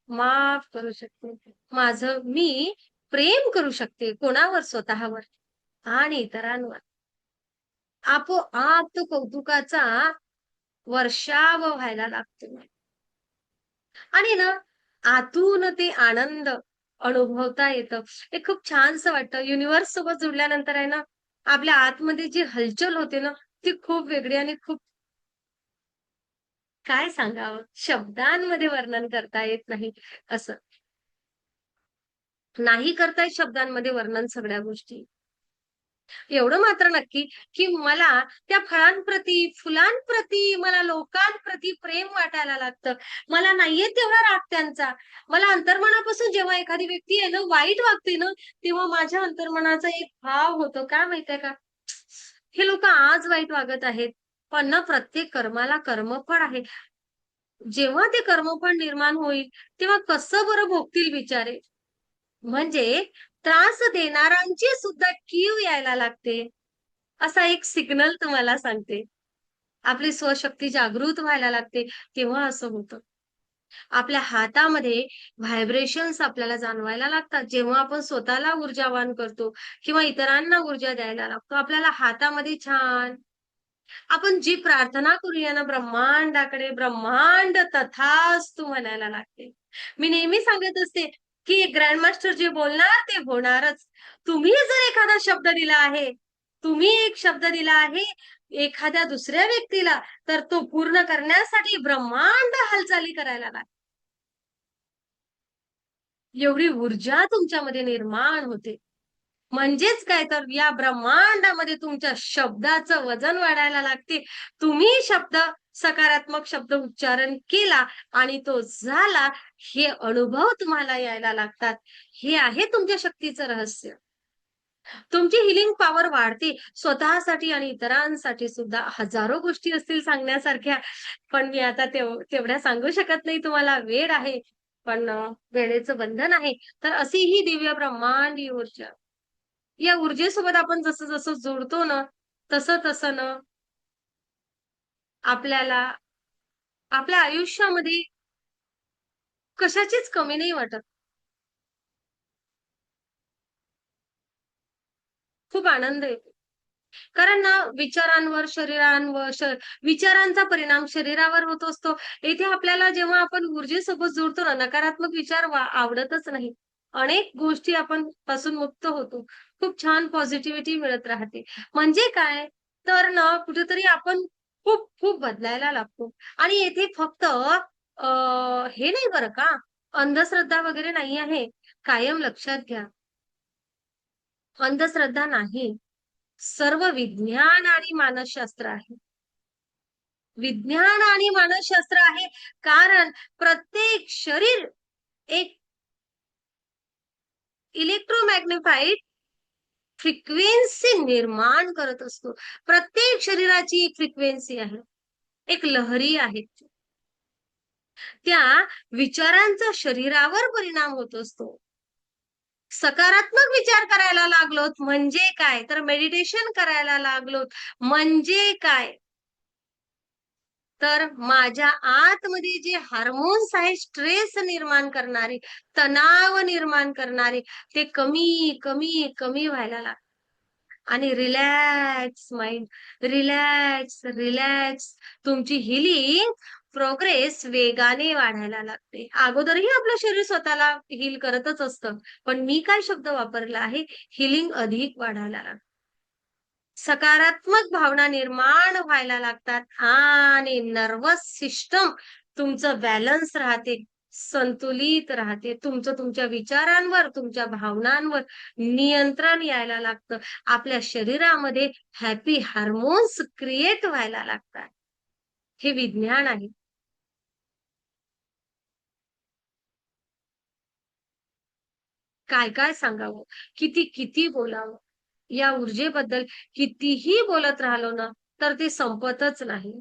माफ करू शकते. मी प्रेम करू शकते. कोणावर? स्वतःवर आणि इतरांवर. आपोआप तो कौतुकाचा वर्षाव व्हायला लागतो. आणि ना आतून ते आनंद अनुभवता येतं. हे खूप छानसं वाटतं. युनिव्हर्स सोबत जुडल्यानंतर आहे ना, आपल्या आतमध्ये जी हलचल होते ना, ती खूप वेगळी आणि खूप काय सांगावं? शब्दांमध्ये वर्णन करता येत नाही असं. नाही करता येत शब्दांमध्ये वर्णन सगळ्या गोष्टी. एवढं मात्र नक्की, की मला त्या फळांप्रती, फुलांप्रती, मला लोकांप्रती प्रेम वाटायला लागतं. मला नाहीये तेवढा राग त्यांचा. मला अंतर्मनापासून जेव्हा एखादी व्यक्ती आहे ना, वाईट वागते ना, तेव्हा माझ्या अंतर्मनाचा एक भाव होतो. काय माहितीये का? हे लोकं आज वाईट वागत आहेत, पण ना प्रत्येक कर्माला कर्मफळ आहे. जेव्हा ते कर्मफळ निर्माण होईल, तेव्हा कसं बरं भोगतील बिचारे? म्हणजे त्रास देणाऱ्यांची सुद्धा कीव यायला लागते. असा एक सिग्नल तुम्हाला सांगते. आपली स्वशक्ती जागृत व्हायला लागते, तेव्हा असं होतं. आपल्या हातामध्ये व्हायब्रेशन्स आपल्याला जाणवायला लागतात. जेव्हा आपण स्वतःला ऊर्जावान करतो किंवा इतरांना ऊर्जा द्यायला लागतो, आपल्याला हातामध्ये छान आपण जी प्रार्थना करूया ना ब्रह्मांडाकडे, ब्रह्मांड तथास्तु म्हणायला लागते. मी नेहमी सांगत असते, की ग्रँड मास्टर जे बोलणार ते होणारच. तुम्ही जर एखादा शब्द दिला आहे, तुम्ही एक शब्द दिला आहे एखाद्या दुसऱ्या व्यक्तीला, तर तो पूर्ण करण्यासाठी ब्रह्मांड हालचाली करायला लागते. एवढी ऊर्जा तुमच्यामध्ये निर्माण होते. म्हणजेच काय तर या ब्रह्मांडामध्ये तुमच्या शब्दाचं वजन वाढायला लागते. तुम्ही सकारात्मक शब्द उच्चारण केला आणि तो झाला, हे अनुभव तुम्हाला यायला लागतात. हे आहे तुमच्या शक्तीचं रहस्य. तुमची हिलिंग पॉवर वाढते. स्वतःसाठी आणि इतरांसाठी सुद्धा हजारो गोष्टी असतील सांगण्यासारख्या. पण मी आता तेवढ्या सांगू शकत नाही तुम्हाला, वेळ आहे. पण वेळेचं बंधन आहे. तर अशी ही दिव्य ब्रह्मांडीय ऊर्जा या ऊर्जेसोबत आपण जसं-जसं जोडतो ना, तसं-तसं ना आपल्याला आपल्या आयुष्यामध्ये कशाचीच कमी नाही वाटत. खूप आनंद येतो. कारण ना विचारांवर, विचारांचा परिणाम शरीरावर होत असतो. इथे आपल्याला जेव्हा आपण ऊर्जेसोबत जुळतो ना, नकारात्मक विचार आवडतच नाही. अनेक गोष्टी आपण पासून मुक्त होतो. खूप छान पॉझिटिव्हिटी मिळत राहते. म्हणजे काय? तर ना कुठेतरी आपण खूप खूप बदलायला लागतो. आणि येथे फक्त हे नाही बरं का, अंधश्रद्धा वगैरे नाही आहे. कायम लक्षात घ्या. अंधश्रद्धा नाही. सर्व विज्ञान आणि मानसशास्त्र आहे. विज्ञान आणि मानसशास्त्र आहे. कारण प्रत्येक शरीर एक इलेक्ट्रोमॅग्निफाईड फ्रिक्वेन्सी निर्माण करत असतो. प्रत्येक शरीराची एक फ्रिक्वेन्सी आहे. एक लहरी आहे. त्या विचारांचा शरीरावर परिणाम होत असतो. सकारात्मक विचार करायला लागलोत म्हणजे काय? तर मेडिटेशन करायला लागलोत म्हणजे काय? तर माझ्या आतमध्ये जे हार्मोन्स आहेत, स्ट्रेस निर्माण करणारे, तणाव निर्माण करणारे, ते कमी, कमी, कमी व्हायला लागतात. आणि रिलॅक्स माइंड, रिलॅक्स, रिलॅक्स. तुमची हिलिंग प्रोग्रेस वेगाने वाढायला लागते. अगोदरही आपलं शरीर स्वतःला हील करतच असतं. पण मी काय शब्द वापरला आहे? हिलिंग अधिक वाढायला लागते. सकारात्मक भावना निर्माण व्हायला लागतात आणि नर्वस सिस्टम तुमचं बॅलन्स राहते, संतुलित राहते. तुमचं तुमच्या विचारांवर, तुमच्या भावनांवर नियंत्रण यायला लागतं. आपल्या शरीरामध्ये हॅपी हार्मोन्स क्रिएट व्हायला लागतात. हे विज्ञान आहे. काय काय सांगावं, किती किती बोलावं. या ऊर्जेबद्दल कितीही बोलत राहिलो ना, तर ते संपतच नाही.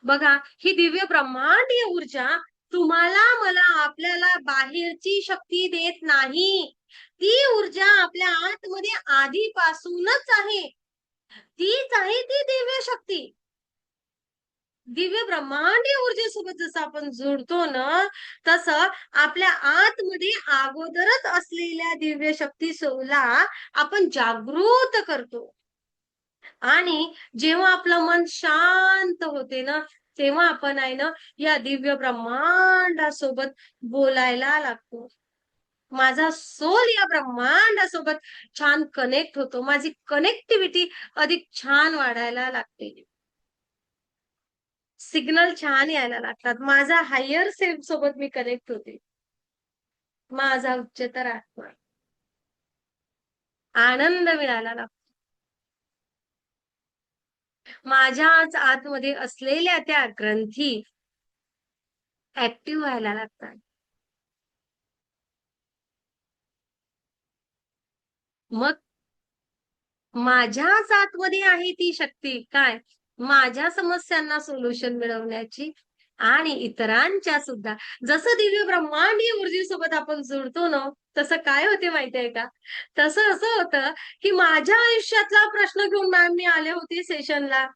बघा, ही दिव्य ब्रह्मांडीय ऊर्जा तुम्हाला, मला, आपल्याला बाहेरची शक्ती देत नाही. ती ऊर्जा आपल्या आतमध्ये आधीपासूनच आहे. तीच आहे ती दिव्य शक्ती. दिव्य ब्रह्मांडीय ऊर्जेसोबत जसं आपण जुडतो ना, तसं आपल्या आतमध्ये अगोदरच असलेल्या दिव्य शक्तीला आपण जागृत करतो. आणि जेव्हा आपलं मन शांत होते ना, तेव्हा आपण आहे ना, या दिव्य ब्रह्मांडासोबत बोलायला लागतो. माझा सोल या ब्रह्मांडासोबत छान कनेक्ट होतो. माझी कनेक्टिव्हिटी अधिक छान वाढायला लागते. सिग्नल छान यायला लागतात. माझा हायर सेल्फ सोबत मी कनेक्ट होते. माझा उच्चतर आत्मा. आनंद मिळायला लागतो. माझ्याच आतमध्ये असलेल्या त्या ग्रंथी ऍक्टिव्ह व्हायला लागतात. मग माझ्याच आतमध्ये आहे ती शक्ती काय? माझ्या समस्यांना सोल्युशन मिळवण्याची आणि इतरांच्या सुद्धा. जसं दिव्य ब्रह्मांडीय ऊर्जेसोबत आपण जुळतो ना, तसं काय होते माहितीये का? तसं असं होतं, की माझ्या आयुष्यातला प्रश्न घेऊन मॅम मी आले होते सेशनला.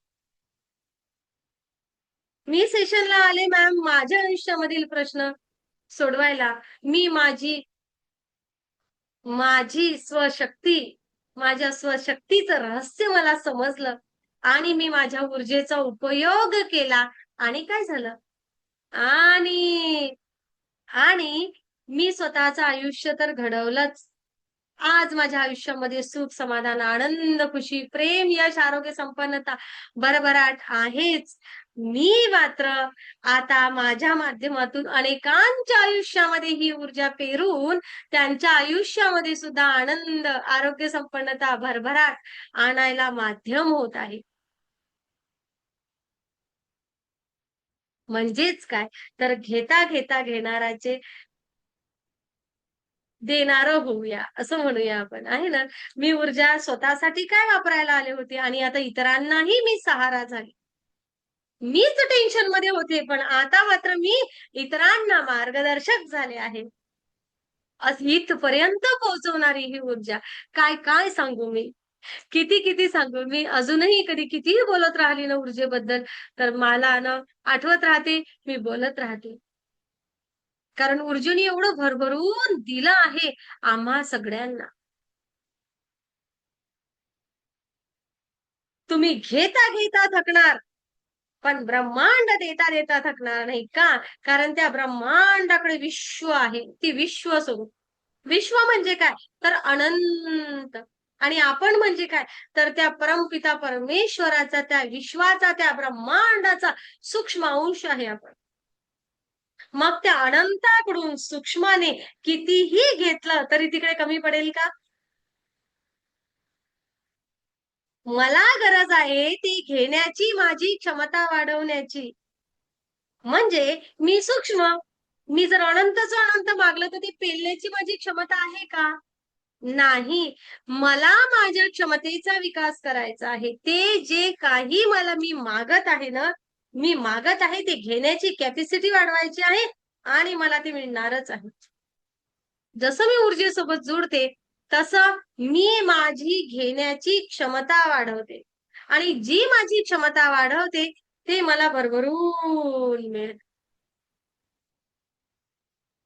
मी सेशनला आले मॅम माझ्या आयुष्यामधील प्रश्न सोडवायला. मी माझी माझी स्वशक्ती, माझ्या स्वशक्तीचं रहस्य मला समजलं आणि मी माझ्या ऊर्जेचा उपयोग केला आणि काय झालं? आणि आणि मी स्वतःचं आयुष्य तर घडवलंच. आज माझ्या आयुष्यामध्ये सुख, समाधान, आनंद, खुशी, प्रेम, यश, आरोग्य, संपन्नता, भरभराट आहेच. मी मात्र आता माझ्या माध्यमातून अनेकांच्या आयुष्यामध्ये ही ऊर्जा पेरून त्यांच्या आयुष्यामध्ये सुद्धा आनंद, आरोग्य, संपन्नता, भरभराट आणायला माध्यम होत आहे. म्हणजेच काय? तर घेता घेता घेणाराचे देणारं होऊया, असं म्हणूया आपण, आहे ना? मी ऊर्जा स्वतःसाठी काय वापरायला आले होते आणि आता इतरांनाही मी सहारा झाले. मीच टेन्शनमध्ये होते, पण आता मात्र मी इतरांना मार्गदर्शक झाले आहे. इथपर्यंत पोहोचवणारी ही ऊर्जा. काय काय सांगू मी? किती किती सांगू मी? अजूनही कधी कितीही बोलत राहिली ना ऊर्जेबद्दल, तर मला ना आठवत राहते, मी बोलत राहते. कारण ऊर्जेने एवढं भरभरून दिलं आहे आम्हा सगळ्यांना. तुम्ही घेता घेता थकणार, पण ब्रह्मांड देता देता थकणार नाही का? कारण त्या ब्रह्मांडाकडे विश्व आहे. ती विश्व स्वरूप. विश्व म्हणजे काय? तर अनंत. आणि आपण म्हणजे काय? तर त्या परमपिता परमेश्वराचा, त्या विश्वाचा, त्या ब्रह्मांडाचा सूक्ष्म अंश आहे आपण. मग त्या अनंताकडून सूक्ष्माने कितीही घेतलं तरी तिकडे कमी पडेल का? मला गरज आहे ती घेण्याची, माझी क्षमता वाढवण्याची. म्हणजे मी सूक्ष्म. मी जर अनंतच अनंत मागलं तर ते पेलण्याची माझी क्षमता आहे का? नाही. मला माझ्या क्षमतेचा विकास करायचा आहे. ते जे काही मी मागत आहे ना, मी मागत आहे ते घेण्याची कॅपॅसिटी वाढवायची आहे आणि मला ते मिळणारच आहे. जसं मी ऊर्जेसोबत जुडते तसं मी माझी घेण्याची क्षमता वाढवते आणि जी माझी क्षमता वाढवते ते मला भरभरून मिळेल.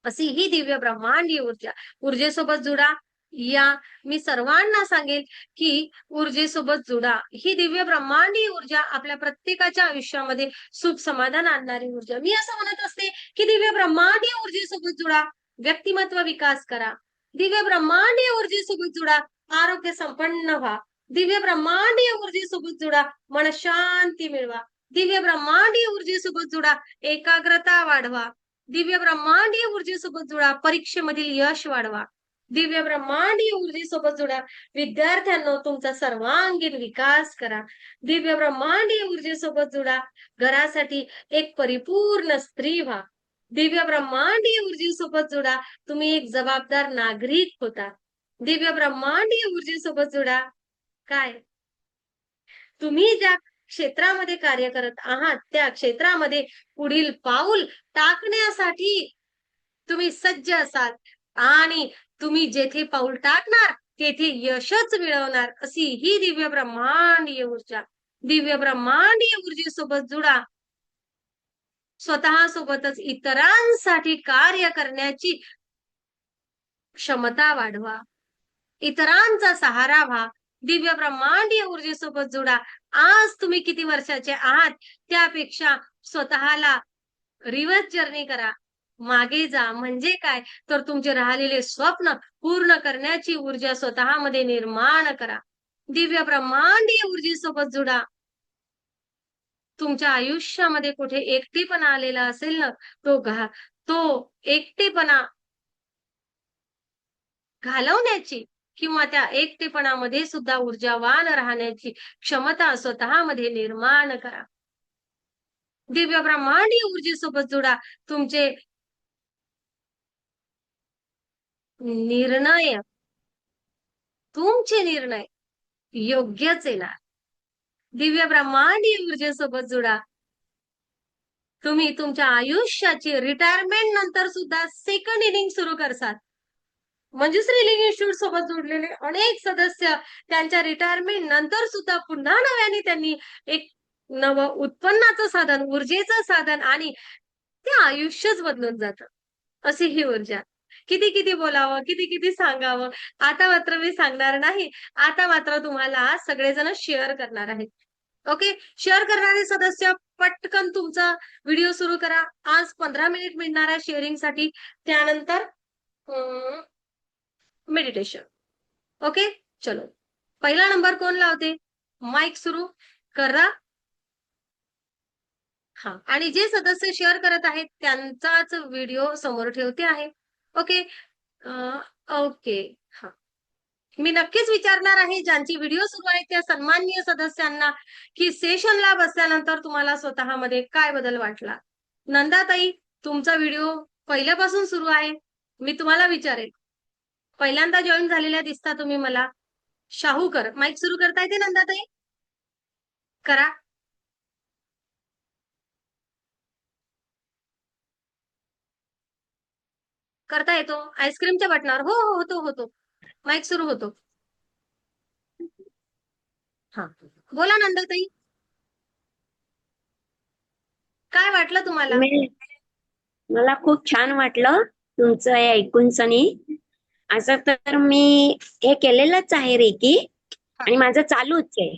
अशी ही दिव्य ब्रह्मांडीय ऊर्जा. ऊर्जेसोबत जुडा. या मी सर्वांना सांगेल की ऊर्जेसोबत जुडा. ही दिव्य ब्रह्मांडीय ऊर्जा आपल्या प्रत्येकाच्या आयुष्यामध्ये सुख समाधान आणणारी ऊर्जा. मी असं म्हणत असते की दिव्य ब्रह्मांडीय ऊर्जेसोबत जुडा, व्यक्तिमत्व विकास करा. दिव्य ब्रह्मांडीय ऊर्जेसोबत जुडा, आरोग्य संपन्न व्हा. दिव्य ब्रह्मांडीय ऊर्जेसोबत जुडा, मन शांती मिळवा. दिव्य ब्रह्मांडीय ऊर्जेसोबत जुडा, एकाग्रता वाढवा. दिव्य ब्रह्मांडीय ऊर्जेसोबत जुळा, परीक्षेमधील यश वाढवा. दिव्य ब्रह्मांडीय ऊर्जेसोबत जुळा, विद्यार्थ्यांनो तुमचा सर्वांगीण विकास करा. दिव्य ब्रह्मांडीय ऊर्जेसोबत जुळा, घरासाठी एक परिपूर्ण स्त्री व्हा. दिव्य ब्रह्मांडीय ऊर्जेसोबत जुळा, तुम्ही एक जबाबदार नागरिक होता. दिव्य ब्रह्मांडीय ऊर्जेसोबत जुळा, काय तुम्ही ज्या क्षेत्रामध्ये कार्य करत आहात त्या क्षेत्रामध्ये पुढील पाऊल टाकण्यासाठी तुम्ही सज्ज असाल आणि तुम्ही जेथे पाऊल टाकणार तेथे यशच मिळवणार. अशी ही दिव्य ब्रह्मांडीय ऊर्जा. दिव्य ब्रह्मांडीय ऊर्जेसोबत जुडा. स्वतः सोबतच इतरांसाठी कार्य करण्याची क्षमता वाढवा. इतरांचा सहारा व्हा. दिव्य ब्रह्मांडीय ऊर्जेसोबत जुडा. आज तुम्ही किती वर्षाचे आहात त्यापेक्षा स्वतःला रिव्हर्स जर्नी करा. मागे जा. म्हणजे काय? तर तुमचे राहिलेले स्वप्न पूर्ण करण्याची ऊर्जा स्वतःमध्ये निर्माण करा. दिव्य ब्रह्मांडीय ऊर्जेसोबत जुडा. तुमच्या आयुष्यामध्ये कुठे एकटेपणा आलेला असेल ना, तो एकटेपणा घालवण्याची किंवा त्या एकटेपणामध्ये सुद्धा ऊर्जावान राहण्याची क्षमता स्वतःमध्ये निर्माण करा. दिव्य ब्रह्मांडीय ऊर्जेसोबत जुडा. तुमचे निर्णय योग्यच येणार. दिव्य ब्रह्मांडीय ऊर्जेसोबत जुडा. तुम्ही तुमच्या आयुष्याची रिटायरमेंट नंतर सुद्धा सेकंड इनिंग सुरू करसाल. मंजुश्री लिंग इन्स्टिट्यूट सोबत जोडलेले अनेक सदस्य त्यांच्या रिटायरमेंट नंतर सुद्धा पुन्हा नव्याने त्यांनी एक नवं उत्पन्नाचं साधन, ऊर्जेचं साधन आणि ते आयुष्यच बदलून जातं. अशी ही ऊर्जा. किती किती बोलावं, किती किती सांगावं. आता मात्र मी सांगणार नाही. आता मात्र तुम्हाला सगळेजण शेअर करणार आहेत. ओके, शेअर करणारे सदस्य पटकन तुमचा व्हिडिओ सुरू करा. आज 15 मिनिट मिळणार आहे शेअरिंगसाठी. त्यानंतर मेडिटेशन. ओके, चलो. पहिला नंबर कोण लावते? माईक सुरू करा. हा, आणि जे सदस्य शेअर करत आहेत त्यांचाच व्हिडिओ समोर ठेवते आहे. ओके. ओके. हा, मी नक्कीच विचारणार आहे ज्यांची व्हिडिओ सुरू आहे त्या सन्माननीय सदस्यांना की सेशनला बसल्यानंतर तुम्हाला स्वतःमध्ये काय बदल वाटला. नंदाताई, तुमचा व्हिडिओ पहिल्यापासून सुरू आहे. मी तुम्हाला विचारेल, पहिल्यांदा जॉईन झालेल्या दिसता तुम्ही मला. शाहूकर, माईक सुरू करता येते नंदाताई? करा. करता येतो आईस्क्रीमच्या बटनावर. हो हो, होतो होतो. माईक सुरू होतो. हा, बोला नंदाताई, काय वाटलं तुम्हाला? मला खूप छान वाटलं तुमचं हे ऐकून सनी. असं तर मी हे केलेलंच आहे रेकी आणि माझं चालूच आहे.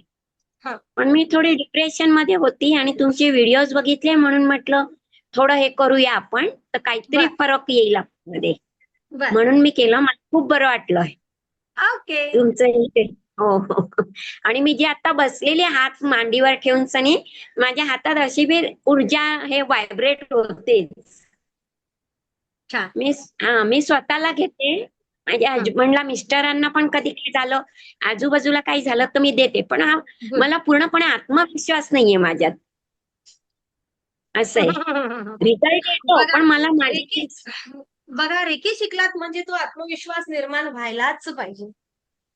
हा. पण मी थोडी डिप्रेशन मध्ये होती आणि तुमचे व्हिडिओज बघितले म्हणून म्हटलं थोडं हे करूया आपण तर काहीतरी बर फरक येईल आपल्यामध्ये. बर. म्हणून मी केलं. मला खूप बरं वाटलं ओके. तुमचं हे. हो हो. आणि मी जे आता बसलेले हात मांडीवर ठेवून सनी माझ्या हातात अशी बी ऊर्जा हे व्हायब्रेट होते. छान. मी स्वतःला घेते. माझ्या हं. हजबंडला मिस्टरांना पण कधी काही झालं आजूबाजूला काही झालं तर मी देते. पण गुड. मला पूर्णपणे आत्मविश्वास नाहीये माझ्यात. असं आहे. रिझल्ट येतो बघा पण मला रेकी माझी बघा रेकी शिकलात म्हणजे तो आत्मविश्वास निर्माण व्हायलाच पाहिजे.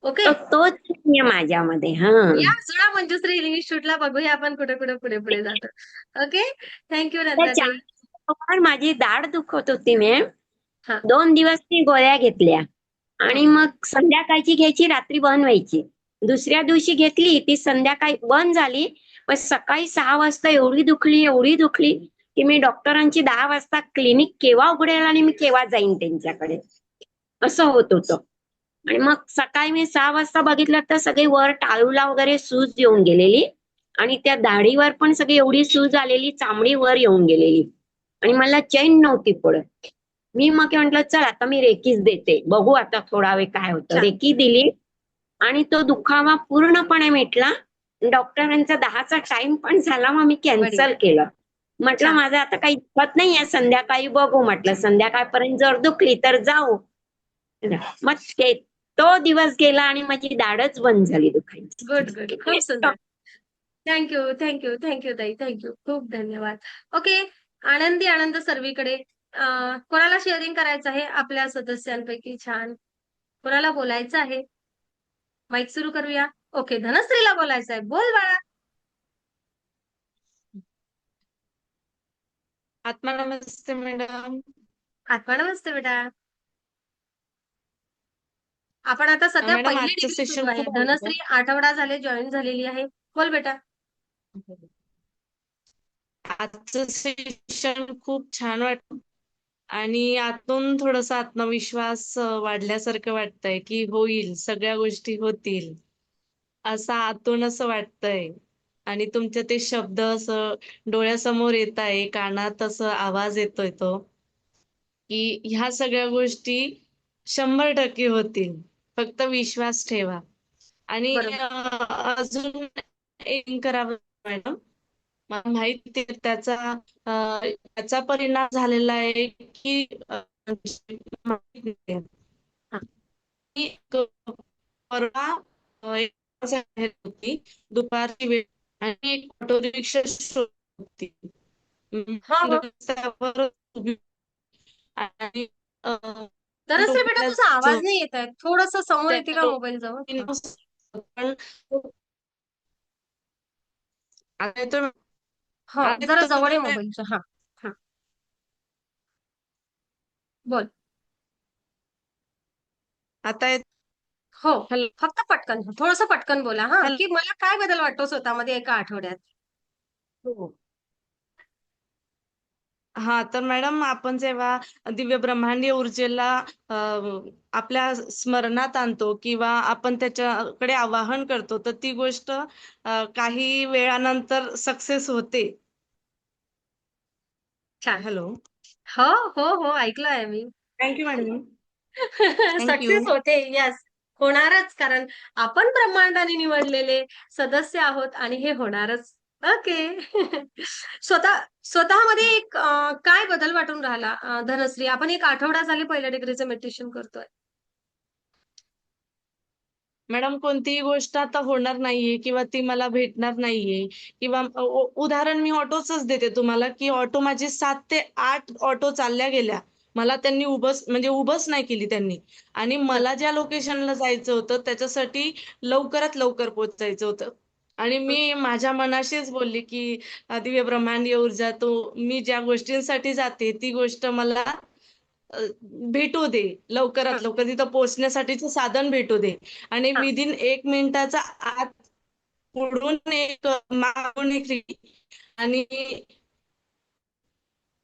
ओके. तोच नाहीये माझ्यामध्ये. हा. या जुळा मंजुश्री इन्स्टिट्यूटला बघूया आपण कुठे कुठे पुढे पुढे जातो. ओके. थँक्यू त्या नंदाताई. पण माझी दाढ दुखत होती मॅम. हा. 2 दिवस मी गोळ्या घेतल्या आणि हं. मग संध्याकाळची घ्यायची रात्री बंद व्हायची. दुसऱ्या दिवशी घेतली ती संध्याकाळी बंद झाली. पण सकाळी 6 वाजता एवढी दुखली की मी डॉक्टरांची 10 वाजता क्लिनिक केव्हा उघडेल आणि मी केव्हा जाईन त्यांच्याकडे असं होत होतं. आणि मग सकाळी मी 6 वाजता बघितलं तर सगळी वर टाळूला वगैरे सूज येऊन गेलेली आणि त्या दाढीवर पण सगळी एवढी सूज आलेली चामडी वर येऊन गेलेली आणि मला चैन नव्हती पडत. मी मग म्हटलं चल आता मी रेकीच देते बघू आता थोडा वेळ काय होतं. छान. रेकी दिली आणि तो दुखावा पूर्णपणे मिटला. डॉक्टरांचा 10चा टाइम पण झाला मग मी बढिया. कॅन्सल केलं. म्हटलं छान. माझं आता काही दुखत नाहीये संध्याकाळी बघू म्हटलं संध्याकाळपर्यंत जर दुखली तर जाऊ. मग तो दिवस गेला आणि माझी दाढच बंद झाली दुखायची. Good good. खूप सुंदर. थँक्यू थँक्यू थँक्यू ताई. थँक्यू. खूप धन्यवाद. ओके. आनंदी आनंद सर्वीकडे. कोणाला शेअरिंग करायचं आहे आपल्या सदस्यांपैकी? छान. कोणाला बोलायचं आहे? माईक सुरू करूया. ओके. धनश्रीला बोलायचं आहे. बोल बाळा. आत्मा नमस्ते मॅडम. आत्मा नमस्ते बेटा. आपण आता सध्या मॅडम पहिली आजचं डिग्री सुरू सेशन आहे. खूप आवडलं. धनश्री आठवडा झाले जॉईन झालेली आहे. बोल बेटा. आजचं सेशन खूप छान वाटलं आणि आतून थोडासा आत्मविश्वास वाढल्यासारखं वाटतंय की होईल, सगळ्या गोष्टी होतील. असं आतून असं वाटतंय. आणि तुमचे ते शब्द असं डोळ्यासमोर येत आहे, कानात असं आवाज येतोय तो, की ह्या सगळ्या गोष्टी 100% होतील. फक्त विश्वास ठेवा. आणि बरोबर. अजून एक करावं मॅडम. मला माहिती आहे त्याचा परिणाम झालेला आहे की माहिती आहे. हा. की परवा एक बाहेर होती दुपारची वेळ आणि एक ऑटो रिक्षा शोधत होती. हा मी हा. रस्त्यावर उभी आणि धनश्री बेटा तुझा डोक्यात आवाज नाही येत आहे. थोडस समोर येते का त्या मोबाईल जवळ? हा. पण आता येतोय हो. आता जरा जवळ येतोय आहे मोबाईलच्या. हा. हा. बोल. आता येत हो. हॅलो फक्त पटकन. थोडस पटकन बोला हा. हॅलो की मला काय बदल वाटतो स्वतःमध्ये एका आठवड्यात? हो. हा तर मॅडम आपण जेव्हा दिव्य ब्रह्मांडीय ऊर्जेला अ, आपल्या स्मरणात आणतो किंवा आपण त्याच्याकडे आवाहन करतो तर ती गोष्ट काही वेळानंतर सक्सेस होते. छान. हॅलो. हो हो हो ऐकलं आहे मी. Thank you madam. थँक्यू. सक्सेस होते. येस. होणारच कारण आपण ब्रह्मांडाने निवडलेले सदस्य आहोत आणि हे होणारच. ओके. स्वतःमध्ये एक काय बदल वाटून राहिला धनश्री? आपण एक आठवडा झाले पहिल्या डिग्रीचं मेडिटेशन करतोय. मॅडम कोणतीही गोष्ट आता होणार नाहीये किंवा ती मला भेटणार नाहीये किंवा उदाहरण मी ऑटोचंच देते तुम्हाला की ऑटो माझी 7 ते 8 ऑटो चालल्या गेल्या. मला त्यांनी उभंच नाही केली त्यांनी. आणि हं. मला ज्या लोकेशनला जायचं होतं त्याच्यासाठी लवकरात लवकर पोहोचायचं होतं. आणि हं. मी माझ्या मनाशीच बोलली की दिव्य ब्रह्मांडीय ऊर्जा मी ज्या गोष्टींसाठी जाते ती गोष्ट मला अ, भेटू दे. लवकरात हं. लवकर तिथं पोहोचण्यासाठीचं साधन भेटू दे. आणि हां. विदिन 1 मिनिटाचा आत पुढून एक मागून एक आणि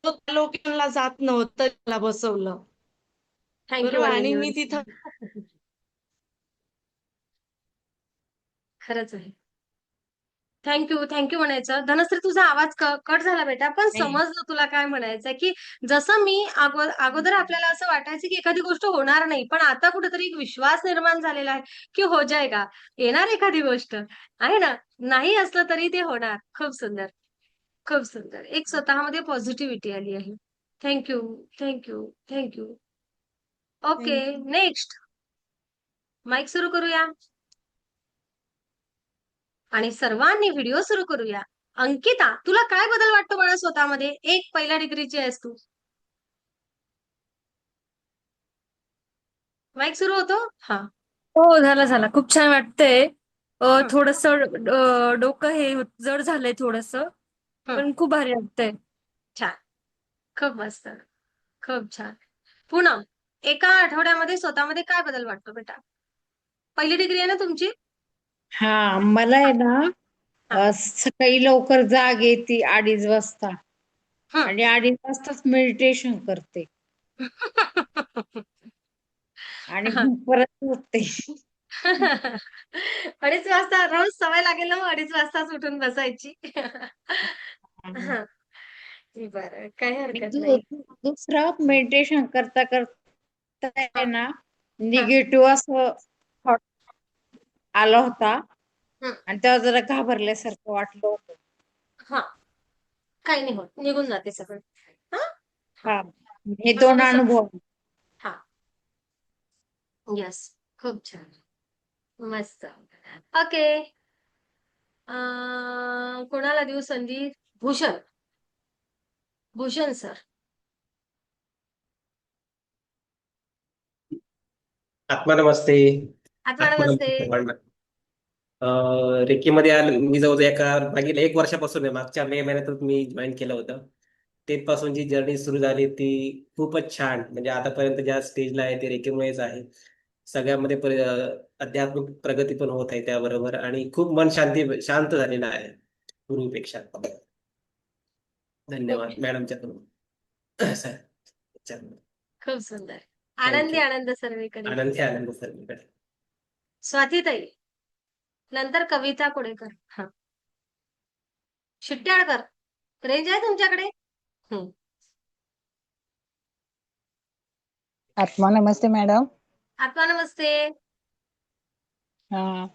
तो त्या लोकेशनला जात नव्हतं त्याला बसवलं. थँक यू बरोबर आणि मी अनन्या. तिथं खरंच आहे. थँक्यू म्हणायचं. धनश्री तुझा आवाज कट झाला बेटा, पण समजलं तुला काय म्हणायचं की जसं मी अगोदर आपल्याला असं वाटायचं की एखादी गोष्ट होणार नाही, पण आता कुठेतरी एक विश्वास निर्माण झालेला आहे की हो जाएगा, येणार एखादी गोष्ट आहे ना, नाही असलं तरी ते होणार. खूप सुंदर, खूप सुंदर. एक स्वतःमध्ये पॉझिटिव्हिटी आली आहे. Thank you, thank you, thank you. Okay, next mic सुरू करूया आणि सर्वांनी व्हिडिओ सुरू करूया. अंकिता, तुला काय बदल वाटतो बाळा स्वतःमध्ये? एक पहिल्या डिग्रीची आहेस तू. माईक सुरू होतो? हा. हो झाला खूप छान वाटतंय. हं, थोडस डोकं हे जड झालंय थोडस, हं. पण खूप भारी वाटतंय. छान. खूप मस्त. खूप छान. पूनम, एका आठवड्यामध्ये स्वतःमध्ये काय बदल वाटतो बेटा? पहिली डिग्री आहे ना तुमची? हा, मला आहे ना हा. सकाळी लवकर जाग येते 2:30 वाजता हं. आणि 2:30 वाजताच मेडिटेशन करते आणि हा. मग परत उठते. 2:30 वाजता रोज सवय लागेल ना मग 2:30 वाजताच उठून बसायची. हा. बरं, काही हरकत नाही. दुसरं मेडिटेशन करता करता आहे हा. ना हा. निगेटिव्ह असं थॉट आला होता हं. आणि तेव्हा जरा घाबरल्यासारखं वाटलं होतं. हा. काही नाही होत, निघून जाते सगळं. हा. हा. हा, हे मग 2 थोडस. अनुभव. हा. यस. खूप छान. मस्त. ओके. कोणाला देऊ संधी? भूषण. भूषण सर. आत्मा नमस्ते. आत्मा आत्मा नमस्ते. नमस्ते सर्वांना. रेकीमध्ये आलो मी जवळ मागील 1 वर्षापासून आहे. मागच्या मे महिन्यातच मी जॉईन केलं होतं. तेथपासून जी जर्नी सुरू झाली ती खूपच छान. म्हणजे आतापर्यंत ज्या स्टेजला आहे ते रेकीमुळेच आहे. सगळ्यामध्ये आध्यात्मिक प्रगती पण होत आहे त्याबरोबर आणि खूप मन शांत झालेलं आहे पूर्वीपेक्षा. धन्यवाद मॅडमच्या कडून. खूप सुंदर. आनंदी थँक्यू. आनंद सर्वीकडे. आनंद सर्वीकडे. स्वातीताई, नंतर कविता कोडेकर. हा. शिट्याळकर, रेंज आहे तुमच्याकडे? हम्म. आत्मा नमस्ते मॅडम. आत्मा नमस्ते. हा,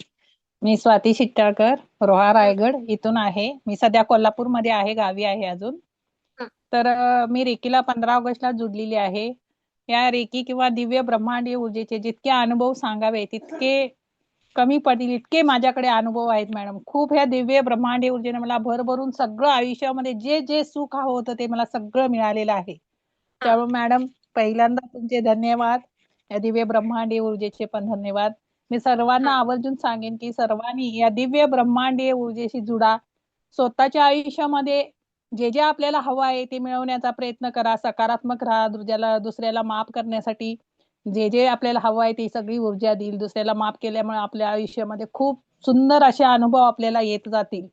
मी स्वाती शिट्टाळकर, रोहा हं, रायगड इथून आहे. मी सध्या कोल्हापूरमध्ये आहे, गावी आहे अजून. हं. तर मी रेकीला 15 ऑगस्टला जुडलेली आहे. या रेकी किंवा दिव्य ब्रह्मांडीय ऊर्जेचे जितके अनुभव सांगावे तितके कमी पडतील, इतके माझ्याकडे अनुभव आहेत मॅडम. खूप ह्या दिव्य ब्रह्मांडीय ऊर्जेने मला भरभरून सगळं आयुष्यामध्ये जे जे सुख हवं होतं ते मला सगळं मिळालेलं आहे. हा. त्यामुळे मॅडम पहिल्यांदा तुमचे धन्यवाद. या दिव्य ब्रह्मांडीय ऊर्जेचे पण धन्यवाद. मी सर्वांना हा. आवर्जून सांगेन की सर्वांनी या दिव्य ब्रह्मांडीय ऊर्जेशी जुडा. स्वतःच्या आयुष्यामध्ये जे जे आपल्याला हवं आहे ते मिळवण्याचा प्रयत्न करा. सकारात्मक राहा. दुसऱ्याला माफ करण्यासाठी जे जे आपल्याला हवं आहे ती सगळी ऊर्जा देईल. दुसऱ्याला माफ केल्यामुळे आपल्या आयुष्यामध्ये खूप सुंदर असे अनुभव आपल्याला येत जातील.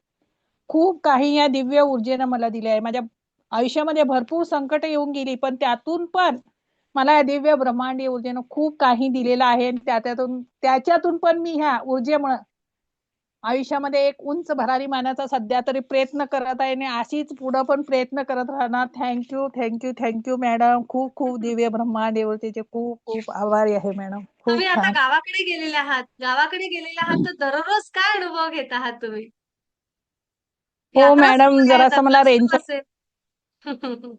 खूप काही या दिव्य ऊर्जेनं मला दिले आहे. माझ्या आयुष्यामध्ये भरपूर संकट येऊन गेली, पण त्यातून पण मला या दिव्य ब्रह्मांडीय ऊर्जेनं खूप काही दिलेलं आहे. त्याच्यातून पण मी ह्या ऊर्जेमुळे आयुष्यामध्ये एक उंच भरारी मानाचा सध्या तरी प्रयत्न करत आहे आणि अशीच पुढे पण प्रयत्न करत राहणार. Thank you thank you thank you madam. खूप खूप दिव्य ब्रह्मांडीय ऊर्जेचे खूप खूप आभारी आहे मॅडम. तुम्ही खूप आता छान. गावाकडे गेलेले आहात. गावाकडे गेलेले आहात तर दररोज काय अनुभव घेत आहात तुम्ही? हो यात्रा सुरू मॅडम, आहे, जरासं मला दसरा सुरू रेंजचा असेल.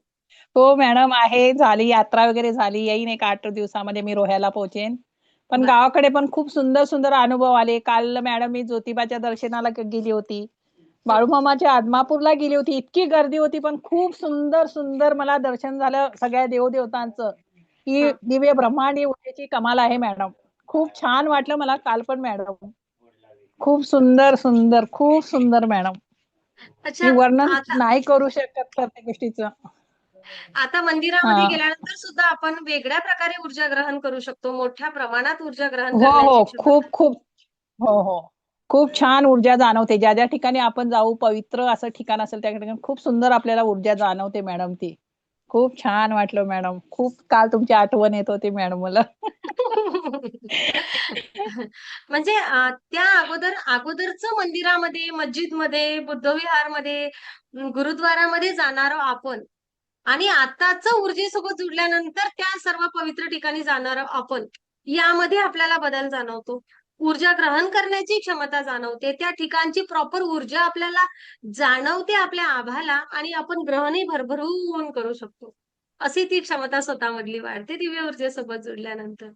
हो मॅडम आहे, झाली यात्रा वगैरे झाली. येईन एक 8 दिवसामध्ये मी रोह्याला पोहोचेन. पण बर. गावाकडे पण खूप सुंदर सुंदर अनुभव आले. काल मॅडम मी ज्योतिबाच्या दर्शनाला गेली होती. बाळूमामाच्या आदमापूरला गेली होती. इतकी गर्दी होती पण खूप सुंदर सुंदर मला दर्शन झालं सगळ्या देवदेवतांचं. ही दिव्य ब्रह्मांडीय ऊर्जेची कमाल आहे मॅडम. खूप छान वाटलं मला काल पण मॅडम. खूप सुंदर सुंदर खूप सुंदर मॅडम. अच्छा. मी वर्णन आता नाही करू शकत प्रत्येक गोष्टीचं. आता मंदिरामध्ये हा. गेल्यानंतर सुद्धा आपण वेगळ्या प्रकारे ऊर्जा ग्रहण करू शकतो. मोठ्या प्रमाणात ऊर्जा ग्रहण हो करण्याची हो, क्षमता. खूप खूप. हो हो, खूप छान ऊर्जा जाणवते. ज्या ज्या ठिकाणी आपण जाऊ, पवित्र असं ठिकाण असेल त्या ठिकाणी खूप सुंदर आपल्याला ऊर्जा जाणवते मॅडम ती. खूप छान वाटलं मॅडम. खूप काल तुमची आठवण येत होती मॅडम मला. म्हणजे त्या अगोदरचं मंदिरामध्ये, मस्जिदमध्ये, बुद्धविहारमध्ये, गुरुद्वारामध्ये जाणारो आपण आणि आताचं ऊर्जेसोबत जुडल्यानंतर त्या सर्व पवित्र ठिकाणी जाणारो आपण, यामध्ये आपल्याला बदल जाणवतो. ऊर्जा ग्रहण करण्याची क्षमता जाणवते. त्या ठिकाणची प्रॉपर ऊर्जा आपल्याला जाणवते आपल्या आभाला आणि आपण ग्रहणही भरभरून करू शकतो. अशी ती क्षमता स्वतःमधली वाढते दिव्य ऊर्जेसोबत जुडल्यानंतर.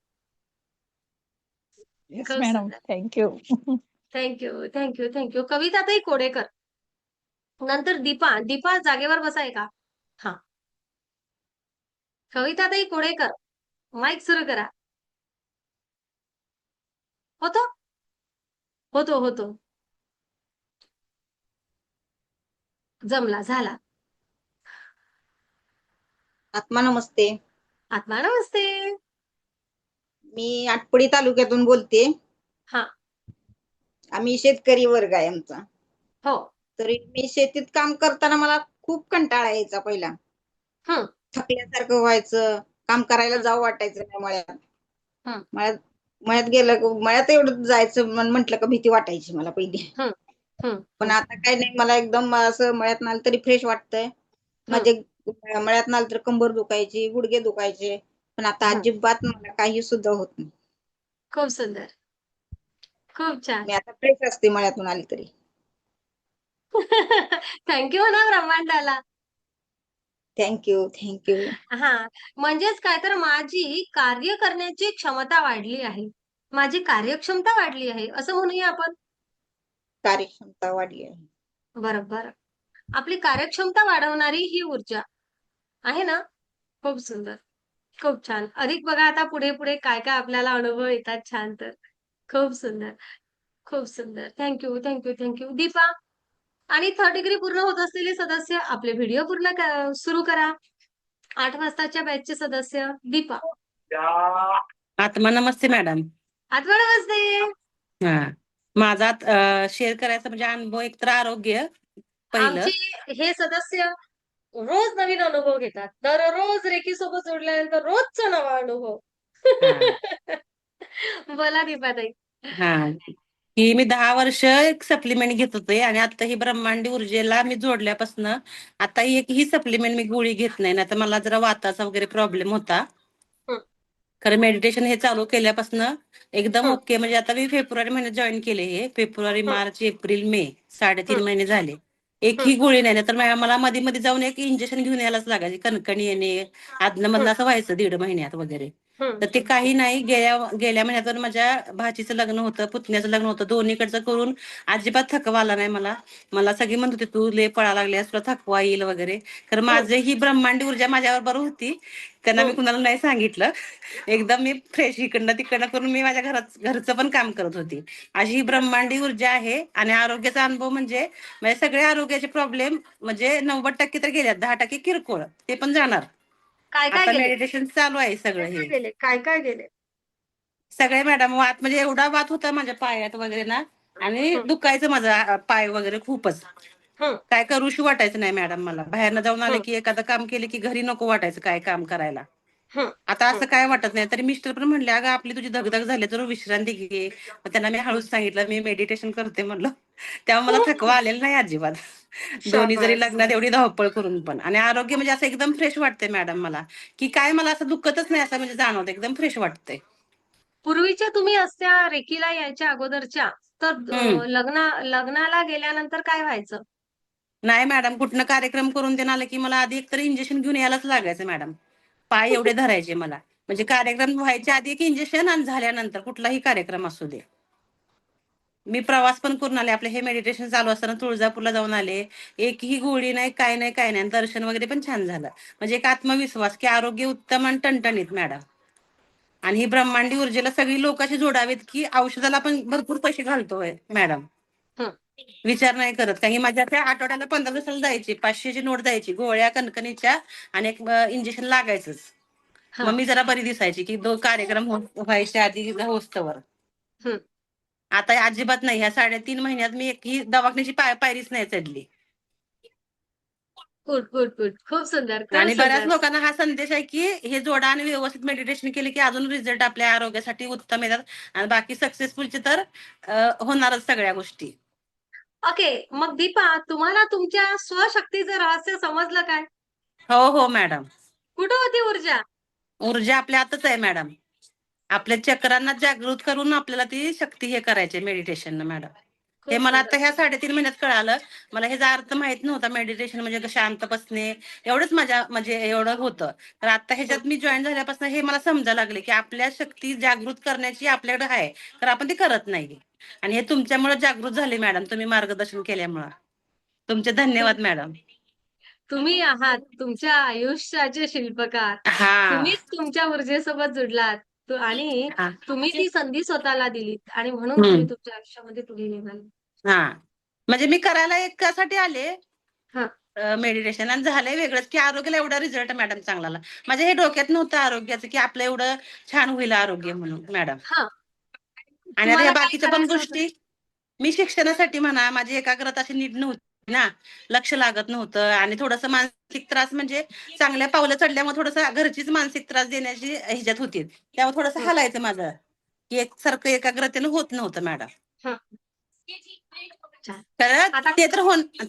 येस खूप मॅडम, सुंदर. थँक्यू. थँक्यू. कविताताई कोडेकर. नंतर दीपा जागेवर बसाय का? हा. कविताताई कोडेकर, माईक सुरू करा. होतो? होतो. जमला, झाला. आत्मा नमस्ते. आत्मा नमस्ते. मी आटपडी तालुक्यातून बोलते. हा. आम्ही शेतकरी वर्ग आहे आमचा. हो. तरी मी शेतीत काम करताना मला खूप कंटाळा यायचा पहिला. हं. थकल्यासारखं व्हायचं, काम करायला हं. जाऊ वाटायचं नाही मळ्यात. हं. मळ्यात मळ्यात गेलं मळ्यात एवढं जायचं म्हटलं का भीती वाटायची मला पहिली. हं. पण आता काय नाही, मला एकदम असं मळ्यात आलं तरी फ्रेश वाटतंय. माझे मळ्यात आलं तर कंबर दुखायची, गुडघे दुखायचे, पण आता हं. अजिबात मला काही सुद्धा होत नाही. खूप सुंदर. खूप छान. मी आता फ्रेश असते मळ्यातून आली तरी. थँक्यू ना ब्रह्मांडाला. थँक्यू. हा. म्हणजेच काय तर माझी कार्य करण्याची क्षमता वाढली आहे. माझी कार्यक्षमता वाढली आहे, असं म्हणूया आपण. कार्यक्षमता वाढली आहे. बरोबर. आपली कार्यक्षमता वाढवणारी ही ऊर्जा आहे ना. खूप सुंदर. खूप छान. अधिक बघा आता पुढे काय आपल्याला अनुभव येतात छान तर. खूप सुंदर. थँक्यू. दीपा आणि 3rd डिग्री पूर्ण होत असलेले सदस्य आपले व्हिडिओ सुरू करा. 8 वाजताच्या बॅचचे सदस्य दीपा. आत्मा नमस्ते मॅडम. आठवण वाजते. हा. माझा शेअर करायचा म्हणजे अनुभव एकतर आरोग्य पहिलं. आमचे हे सदस्य रोज नवीन अनुभव घेतात. दररोज रेकी सोबत जोडल्यानंतर रोजचा नवा अनुभव. बोला दीपाताई. हा. ही मी 10 वर्ष एक सप्लिमेंट घेत होते आणि आता ही ब्रह्मांडी ऊर्जेला मी जोडल्यापासून आता ही सप्लिमेंट मी गोळी घेत नाही. नाहीतर मला जरा वाताचा वगैरे प्रॉब्लेम होता. हं. खरं मेडिटेशन हे चालू केल्यापासून एकदम हं. ओके. म्हणजे आता मी फेब्रुवारी महिन्यात जॉईन केले हे. फेब्रुवारी, हं. मार्च, एप्रिल, मे 3.5 हं. महिने झाले. एक हं. ही गोळी नाही. तर मला मध्ये जाऊन एक इंजेक्शन घेऊन यायलाच लागायचे. कणकणी येणे, आदनमधनं असं व्हायचं 1.5 महिन्यात वगैरे. तर ते काही नाही. गेल्या महिन्यात माझ्या भाचीचं लग्न होतं, पुतण्याचं लग्न होतं. दोन्हीकडचं करून अजिबात थकवा आला नाही मला. मला सगळी म्हणत होते तू लय पळा लागल्यास, तुला थकवा येईल वगैरे. तर माझं ही ब्रह्मांडी ऊर्जा माझ्याबरोबर होती. त्यांना मी कुणाला नाही सांगितलं. एकदम मी फ्रेश इकडनं तिकडनं करून मी माझ्या घरचं पण काम करत होती. अशी ही ब्रह्मांडी ऊर्जा आहे. आणि आरोग्याचा अनुभव म्हणजे सगळे आरोग्याचे प्रॉब्लेम म्हणजे 90% तर गेल्यात, 10% किरकोळ, ते पण जाणार. काय आता गेले? मेडिटेशन चालू आहे सगळं हे. काय गेले? सगळे मॅडम वात म्हणजे एवढा वात होता माझ्या पायात वगैरे ना. आणि हं. दुखायचं माझा पाय वगैरे खूपच. हं. काय करूशी वाटायचं नाही मॅडम मला. बाहेरनं जाऊन आले हं. की एखादं काम केले की घरी नको वाटायचं काय काम करायला. हं. आता असं काय वाटत नाही. तरी मिस्टर पण म्हणले अगं आपली तुझी धगधग झाली तर विश्रांती घे. मग त्यांना मी हळूच सांगितलं मी मेडिटेशन करते म्हणलं. तेव्हा मला थकवा आलेला नाही अजिबात. दोन्ही जरी शाबास. लग्नात एवढी धावपळ करून पण. आणि आरोग्य म्हणजे असं एकदम फ्रेश वाटते मॅडम मला. की काय मला असं दुखतच नाही असं म्हणजे जाणवतं. एकदम फ्रेश वाटतंय. पूर्वीच्या तुम्ही असत्या रेकीला यायच्या अगोदरच्या तर लग्नाला गेल्यानंतर काय व्हायचं? नाही मॅडम, कुठनं कार्यक्रम करून देणं आलं की मला आधी एकतर इंजेक्शन घेऊन यायलाच लागायचं मॅडम. पाय एवढे धरायचे मला. म्हणजे कार्यक्रम व्हायच्या आधी एक इंजेक्शन आणि झाल्यानंतर कुठलाही कार्यक्रम असू दे. मी प्रवास पण करून आले. आपले हे मेडिटेशन चालू असताना तुळजापूरला जाऊन आले. एकही गोळी नाही, काय नाही. दर्शन वगैरे पण छान झालं. म्हणजे एक आत्मविश्वास की आरोग्य उत्तम आणि टणटणीत मॅडम. आणि ही ब्रह्मांडी ऊर्जेला सगळी लोक अशी जोडावेत की औषधाला पण भरपूर पैसे घालतोय मॅडम. हं. विचार नाही करत. काही माझ्या त्या आठवड्याला 15 दिवसाला जायची, 500ची नोट द्यायची, गोळ्या कणकणीच्या आणि एक इंजेक्शन लागायचंच. हं. मग मी जरा बरी दिसायची की कार्यक्रम व्हायच्या आधी होस्तवर. हं. आता अजिबात नाही. ह्या 3.5 महिन्यात मी एकही दवाखान्याची पायरीच नाही चढली. Good good good. खूप सुंदर, खूप आणि बऱ्याच सुंदर. लोकांना हा संदेश आहे की हे जोडा आणि व्यवस्थित मेडिटेशन केले की अजून रिझल्ट आपल्या आरोग्यासाठी उत्तम येतात आणि बाकी सक्सेसफुलचे तर होणारच सगळ्या गोष्टी. ओके. मग दीपा, तुम्हाला तुमच्या स्वशक्तीचं रहस्य समजलं काय? हो हो मॅडम. कुठं होती ऊर्जा? ऊर्जा आपल्या हातच आहे मॅडम. आपल्या चक्रांना जागृत करून आपल्याला ती शक्ती हे करायची मेडिटेशन मॅडम. हे खूप मला सुंदर. आता ह्या 3.5 महिन्यात कळालं. मला ह्याचा अर्थ माहित नव्हता. मेडिटेशन म्हणजे शांत बसणे एवढंच माझ्या म्हणजे एवढं होतं. तर आता ह्याच्यात मी जॉईन झाल्यापासून हे मला समजायला लागले की आपल्या शक्ती जागृत करण्याची आपल्याकडे आहे, तर आपण ते करत नाही. आणि हे तुमच्यामुळे जागृत झाले मॅडम, तुम्ही मार्गदर्शन केल्यामुळे. तुमचे धन्यवाद मॅडम. तुम्ही आहात तुमच्या आयुष्याचे शिल्पकार. हा तुम्हीच तुमच्या ऊर्जेसोबत जुडलात आणि हा तुम्ही ती संधी स्वतःला दिलीत आणि म्हणून तुम्ही हम्म. तुमच्या आयुष्यामध्ये पुढे निघाले. हा म्हणजे मी करायला एकासाठी आले हा. मेडिटेशन आणि झालंय वेगळंच की आरोग्याला एवढा रिझल्ट मॅडम चांगला आला. माझ्या हे डोक्यात नव्हतं आरोग्याचं की आपलं एवढं छान होईल आरोग्य म्हणून मॅडम. हा. आणि आता तुम्हाला ह्या काय बाकीच्या पण करायचं होतं? गोष्टी मी शिक्षणासाठी म्हणा माझी एकाग्रता अशी नीट नव्हती ना, लक्ष लागत नव्हतं आणि थोडंसं मानसिक त्रास म्हणजे चांगल्या पावलं चढल्यामुळे थोडंसं घरचीच मानसिक त्रास देण्याची ह्याच्यात होती. त्यामुळे थोडंसं हं. हालायचं माझं की एकसारखं एकाग्रतेनं होत नव्हतं मॅडम. हं. छान. तर आता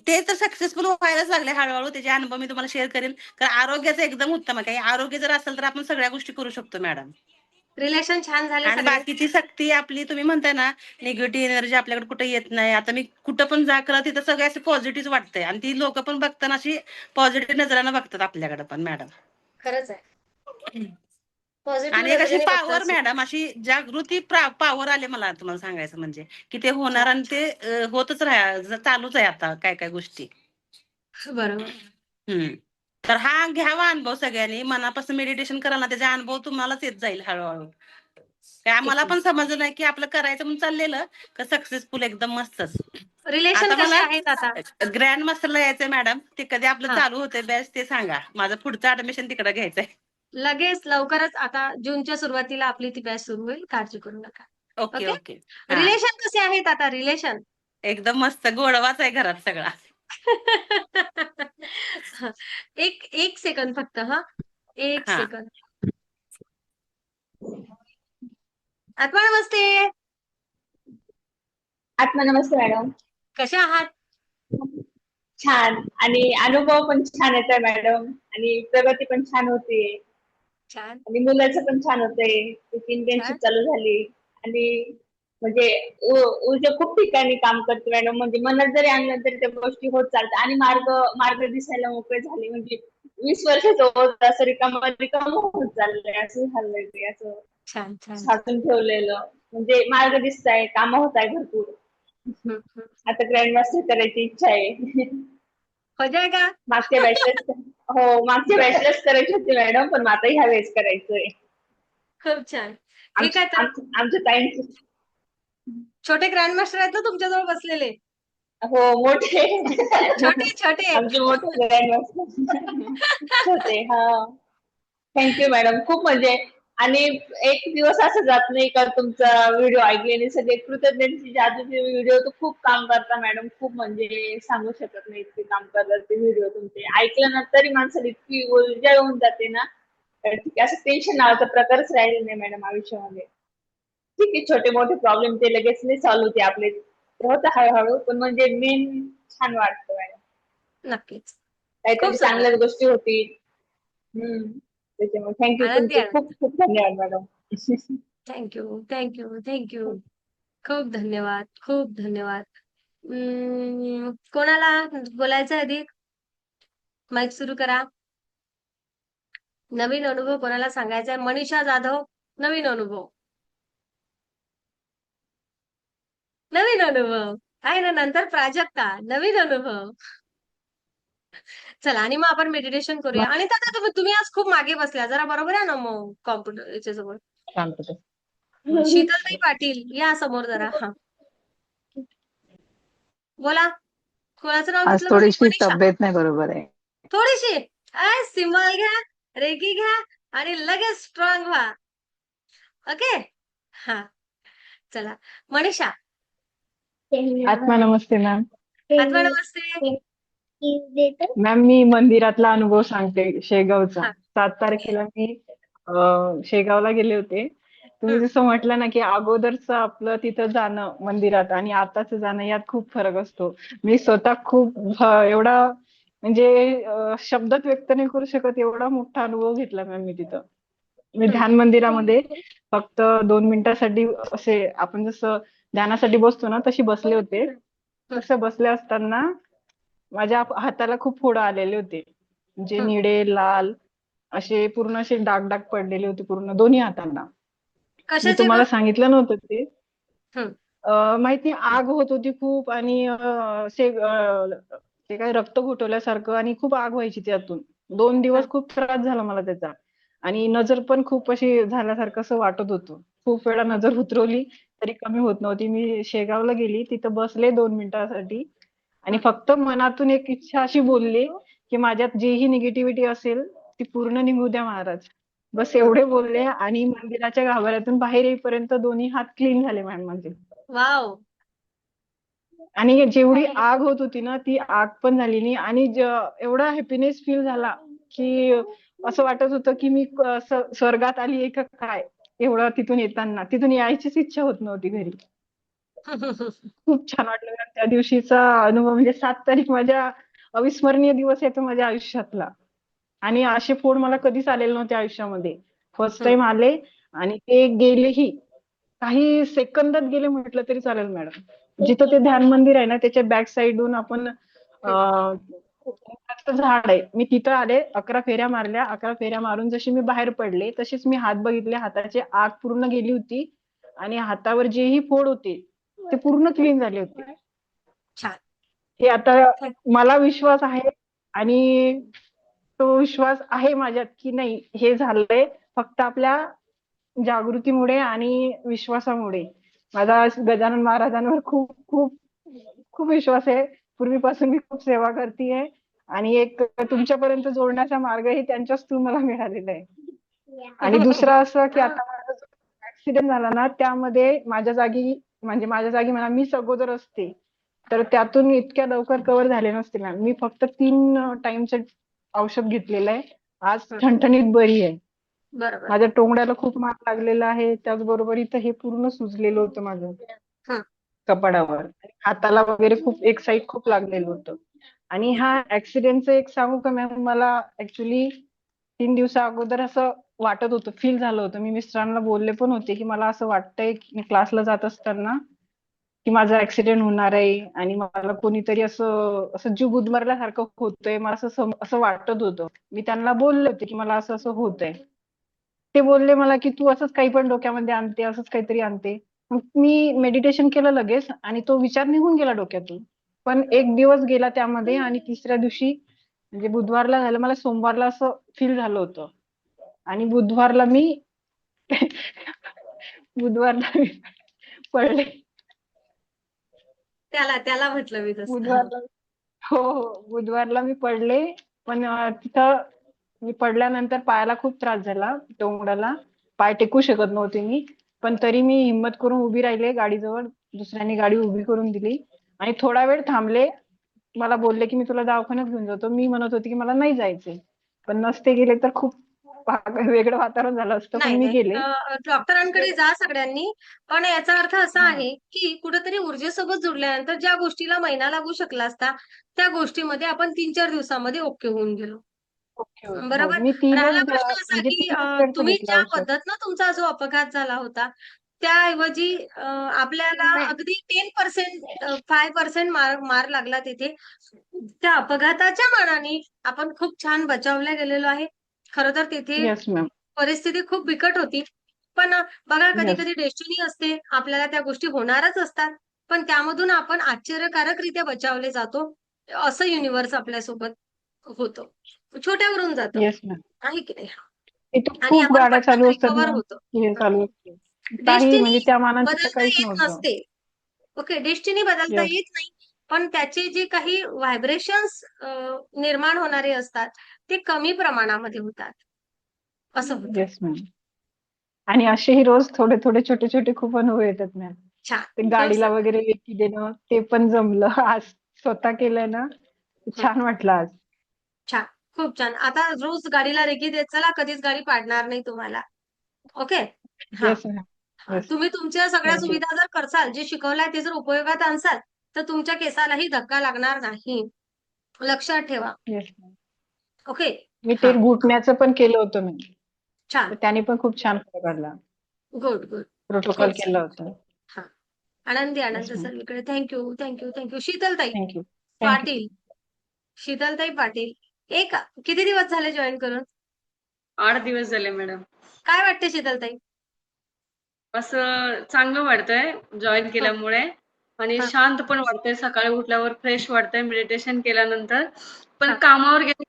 ते तर सक्सेसफुल व्हायलाच लागले हळूहळू. त्याचे अनुभव मी तुम्हाला शेअर करेन. कारण आरोग्याचं एकदम उत्तम आहे. काही आरोग्य जर असेल तर आपण सगळ्या गोष्टी करू शकतो मॅडम. रिलेशन छान झाले आणि सगळे? बाकीची शक्ती आपली तुम्ही म्हणताय ना निगेटिव्ह एनर्जी आपल्याकडे कुठे येत नाही. आता मी कुठं पण जा करा तिथं सगळे असे पॉझिटिव्ह वाटतंय आणि ती लोक पण बघताना अशी पॉझिटिव्ह नजरानं बघतात आपल्याकडे पण मॅडम. खरंच आहे. पॉझिटिव्ह आणि एक अशी नजरेने पॉवर बघतात. मॅडम अशी जागृती पॉवर आले मला तुम्हाला सांगायचं म्हणजे की ते होणार आणि ते होतच चालूच आहे आता काय काय गोष्टी. बरोबर. हम्म. तर हा घ्यावा अनुभव सगळ्यांनी मनापासून मेडिटेशन करा ना त्याचा अनुभव तुम्हालाच येत जाईल हळूहळू. काय आम्हाला पण समजलं नाही की आपलं करायचं म्हणून चाललेलं का सक्सेसफुल एकदम मस्तच. रिलेशन आता कसे मला आहेत आता? ग्रँड मास्टरला यायचंय मॅडम. ते कधी आपलं हा. चालू होतंय बॅच ते सांगा. माझं पुढचं ऍडमिशन तिकडे घ्यायचंय. लगेच लवकरच आता जूनच्या सुरुवातीला आपली ती बॅच सुरू होईल. काळजी करू नका. Okay okay. ओके. हा रिलेशन कसे आहेत आता रिलेशन? एकदम मस्त गोडवाच आहे घरात सगळा. एक एक सेकंद फक्त हा. एक हा सेकंद. आत्मा नमस्ते. आत्मा नमस्ते मॅडम. कशा आहात? छान आणि अनुभव पण छान येत आहे मॅडम आणि प्रगती पण छान होतीये छान आणि मुलाचं पण छान होतंय. इंटर्नशिप छान. चालू झाली आणि म्हणजे ऊर्जा खूप ठिकाणी काम करते मॅडम. म्हणजे मनात जरी आणलं तरी त्या गोष्टी होत चालतात आणि मार्ग मार्ग दिसायला मोकळे झाले. म्हणजे 20 वर्षाचं होत असं रिकामं रिकामं होत चाललंय असं झालंय ते असं छान छान छान. साचून ठेवलेलं. म्हणजे मार्ग दिसताय कामं होत आहे भरपूर. हम्म, हम्म. आता ग्रँड मास्टर करायची इच्छा आहे. हो जाएगा. मागच्या बॅचलाच मागच्या बॅचलाच करायची होती मॅडम पण आता ह्या वेळेस करायचंय. खूप छान. ठीक आहे तर आमच्या ताईंची छोटे ग्रँडमास्टर आहेत ना तुमच्याजवळ बसलेले? हो मोठे छोटे छोटे. आमचे मोठे ग्रँड मास्टर छोटे. हा थँक्यू मॅडम खूप म्हणजे आणि एक दिवस असं जात नाही का तुमचा व्हिडिओ ऐकल्याने सगळे कृतज्ञतेची जादूचे व्हिडिओ तर खूप काम करता मॅडम. खूप म्हणजे सांगू शकत नाही इतके काम करतात ते व्हिडिओ तुमचे. ऐकलं ना तरी माणसाला इतकी ऊर्जा येऊन जाते ना तर ठीक आहे. असं टेन्शन नावाचा प्रकारच राहिले नाही मॅडम आयुष्यामध्ये. ठीक आहे छोटे मोठे प्रॉब्लेम ते लगेच नाही सॉल्व्ह होते आपले. ते होतं हळूहळू पण म्हणजे मेन छान वाटतं मॅडम. नक्कीच. खूप काहीतरी सुंदर. चांगल्याच गोष्टी होतील. त्याच्यामुळे थँक्यू आनंदी तुमचे खूप आनंद. खूप धन्यवाद मॅडम. Thank you thank you thank you. खूप धन्यवाद. खूप धन्यवाद. कोणाला बोलायचं अधिक? माईक सुरू करा. नवीन अनुभव कोणाला सांगायचा आहे? मनीषा जाधव नवीन अनुभव. नवीन अनुभव आहे ना. नंतर प्राजक्ता नवीन अनुभव. चला आणि मग आपण मेडिटेशन करूया. आणि दादा तुम्ही आज खूप मागे बसल्या जरा बरोबर आहे ना मग कॉम्प्युटर याच्या जवळ. शीतलताई पाटील या समोर जरा. हा बोला. कोणाचं नाव आज घेतलं तुम्ही? थोडीशी मनीषा. तब्येत नाही बरोबर आहे. थोडीशी सिम्बॉल घ्या, रेकी घ्या आणि लगेच स्ट्रॉंग व्हा. ओके. हा चला मनीषा. आत्मा नमस्ते मॅम. आत्मा नमस्ते. मॅम मी मंदिरातला अनुभव सांगते शेगावचा. हा 7 तारखेला मी शेगावला गेले होते. तुम्ही हम्म. जसं म्हटलं ना की अगोदरचं आपलं तिथं जाणं मंदिरात आणि आताचं जाणं यात खूप फरक असतो. मी स्वतः खूप एवढा म्हणजे शब्दात व्यक्त नाही करू शकत एवढा मोठा अनुभव घेतला मॅम मी तिथं. मी हम्म. ध्यान मंदिरामध्ये फक्त 2 मिनिटासाठी असे आपण जसं ध्यानासाठी बसतो ना तशी बसले होते. तसं बसले असताना माझ्या हाताला खूप फोड आलेले होते. म्हणजे हम्म. निळे, लाल असे पूर्ण असे डाग डाग पडलेले होते पूर्ण दोन्ही हातांना. मी कशाचे ग? तुम्हाला सांगितलं नव्हतं ते. हम्म. माहित नाही आग होत होती खूप आणि ते काय रक्त घोटवल्यासारखं आणि खूप आग व्हायची त्यातून. 2 दिवस खूप त्रास झाला मला त्याचा. आणि नजर पण खूप अशी झाल्यासारखं असं वाटत होतं. खूप वेळा नजर उतरवली तरी कमी होत नव्हती. मी शेगावला गेली तिथं बसले 2 मिनिटासाठी आणि फक्त मनातून एक इच्छा अशी बोलली की माझ्यात जी ही निगेटिव्हिटी असेल ती पूर्ण निघू द्या महाराज. बस एवढे बोलले आणि मंदिराच्या गाभाऱ्यातून बाहेर येईपर्यंत दोन्ही हात क्लीन झाले मॅम माझे. वाव. आणि जेवढी आग होत होती ना ती आग पण झाली नाही आणि एवढा हॅपीनेस फील झाला की असं वाटत होतं की मी स्वर्गात आली आहे का काय. एवढं तिथून येताना तिथून यायचीच इच्छा होत नव्हती घरी. खूप छान वाटलं मॅम त्या दिवशीचा अनुभव. म्हणजे 7 तारीख माझ्या अविस्मरणीय दिवस आहे तो माझ्या आयुष्यातला. आणि असे फोड मला कधीच आलेले नव्हते आयुष्यामध्ये. फर्स्ट टाइम आले आणि ते गेलेही. काही सेकंदात गेले म्हटलं तरी चालेल मॅडम. जिथं ते ध्यान मंदिर आहे ना त्याच्या बॅक साइडून आपण झाड आहे. मी तिथं आले 11 फेऱ्या मारल्या. 11 फेऱ्या मारून जशी मी बाहेर पडले तशीच मी हात बघितले. हाताची आग पूर्ण गेली होती आणि हातावर जेही फोड होते ते पूर्ण क्लीन झाले होते. छान. हे आता मला विश्वास आहे आणि तो विश्वास आहे माझ्यात की नाही हे झालंय फक्त आपल्या जागृतीमुळे आणि विश्वासामुळे. माझा गजानन महाराजांवर खूप खूप खूप विश्वास आहे. पूर्वीपासून मी खूप सेवा करतेय आणि एक तुमच्यापर्यंत जोडण्याचा मार्गही त्यांच्याच थ्रू मला मिळालेला आहे. आणि दुसरं असं की आता माझा जो ऍक्सिडेंट झाला ना त्यामध्ये माझ्या जागी म्हणा मीच अगोदर असते तर त्यातून इतक्या लवकर कव्हर झाले नसते मॅम. मी फक्त 3 टाइमचं औषध घेतलेलं आहे. आज ठणठणीत बरी आहे. बरोबर. माझ्या टोंगड्याला खूप मार लागलेला आहे. त्याचबरोबर इथं हे पूर्ण सुजलेलं होतं माझं हं. कपाडावर. हाताला वगैरे खूप एक साईड खूप लागलेलं होतं. आणि हा ऍक्सिडेंटचं एक सांगू का मॅम. मला ऍक्च्युली 3 दिवसा अगोदर असं वाटत होतं फील झालं होतं. मी मिस्टरांना बोलले पण होते की मला असं वाटतंय की मी क्लासला जात असताना की माझा ऍक्सिडेंट होणार आहे आणि मला कोणीतरी असं जीव गुदमरल्यासारखं होतंय. मला असं वाटत होतं. मी त्यांना बोलले होते की मला असं होतंय. ते बोलले मला की तू असंच काही पण डोक्यामध्ये आणते असंच काहीतरी आणते. मग मी मेडिटेशन केलं लगेच आणि तो विचार निघून गेला डोक्यातून. पण 1 दिवस गेला त्यामध्ये आणि तिसऱ्या दिवशी म्हणजे बुधवारला झालं मला सोमवारला असं फील झालं होतं. आणि बुधवारला मी पडले. त्याला म्हटलं मी तसं. बुधवारला बुधवारला मी पडले. पण तिथं मी पडल्यानंतर पायाला खूप त्रास झाला. टोंगड्याला पाय टेकू शकत नव्हते मी. पण तरी मी हिम्मत करून उभी राहिले गाडीजवळ. दुसऱ्यांनी गाडी उभी करून दिली आणि थोडा वेळ थांबले. मला बोलले की मी तुला दवाखान्यात घेऊन जातो. मी म्हणत होते की मला नाही जायचंय. पण नसते गेले तर खूप वेगळं वातावरण झालं असतं. पण नाही मी नाही गेले. डॉक्टरांकडे जा सगळ्यांनी. पण याचा अर्थ असा आहे की कुठेतरी ऊर्जेसोबत जुडल्यानंतर ज्या गोष्टीला महिना लागू शकला असता त्या गोष्टीमध्ये आपण 3-4 दिवसामध्ये ओके होऊन गेलो. ओके हो बरोबर. मी राहिला 3च प्रश्न असा म्हणजे की 3च वेळचं तुम्ही घेतलं ज्या औषध. पद्धतीनं तुमचा जो अपघात झाला होता त्याऐवजी आपल्याला अगदी 10% 5% मार लागला तिथे. त्या अपघाताच्या मानाने आपण खूप छान बचावल्या गेलेलो आहे. खरं तर तिथे येस मॅम. परिस्थिती खूप बिकट होती. पण बघा कधी येस. कधी डेस्टिनी असते. आपल्याला त्या गोष्टी होणारच असतात. पण त्यामधून आपण आश्चर्यकारकरित्या बचावले जातो. असं युनिव्हर्स आपल्यासोबत होतं. छोट्यावरून जातं. Yes ma'am. आहे की नाही? इथं आणि खूप आपण गाड्या पटकन चालू असतात रिकव्हर मॅम. होतो. हे चालू असते. काही म्हणजे डेस्टिनी त्या मानाने तर बदलता काहीच येत नव्हतं. नसते. ओके, डेस्टिनी बदलता येस. येत नाही. पण त्याचे जे काही व्हायब्रेशन्स निर्माण होणारे असतात ते कमी प्रमाणामध्ये होतात. असं होतं. Yes ma'am. आणि असेही रोज थोडे थोडे छोटे छोटे खूप अनुभव येतात मॅम. छान. ते खूप गाडीला सुंदर. वगैरे एकी देणं ते पण जमलं. आज स्वतः केलंय ना छान वाटलं आज. छान, खूप छान. आता रोज गाडीला रेकी देत चला, कधीच गाडी पाडणार नाही तुम्हाला. ओके? हा. Yes ma'am. येस. तुम्ही तुमच्या सगळ्या थँक्यू. सुविधा जर करसाल, जे शिकवलंय ते जर उपयोगात आणसाल, तर तुमच्या केसालाही धक्का लागणार नाही. लक्षात ठेवा. Yes ma'am. ओके? मी ते हा. घुटण्याचं पण केलं होतं मी. छान. तर त्याने पण खूप छान फरक पडला. Good, good. प्रोटोकॉल खूप केलं छान. होतं. हा. आनंदी येस आनंद मॅम. सर्वीकडे. Thank you, thank you, thank you. शीतलताई थँक्यू. थँक्यू. पाटील. शीतलताई पाटील. किती दिवस झाले जॉईन करून? 8 दिवस झाले मॅडम. काय वाटते शीतलताई? असं चांगलं वाटतंय जॉईन केल्यामुळे आणि हा. शांत पण वाटतंय. सकाळी उठल्यावर फ्रेश वाटतंय मेडिटेशन केल्यानंतर. पण हा. कामावर गेले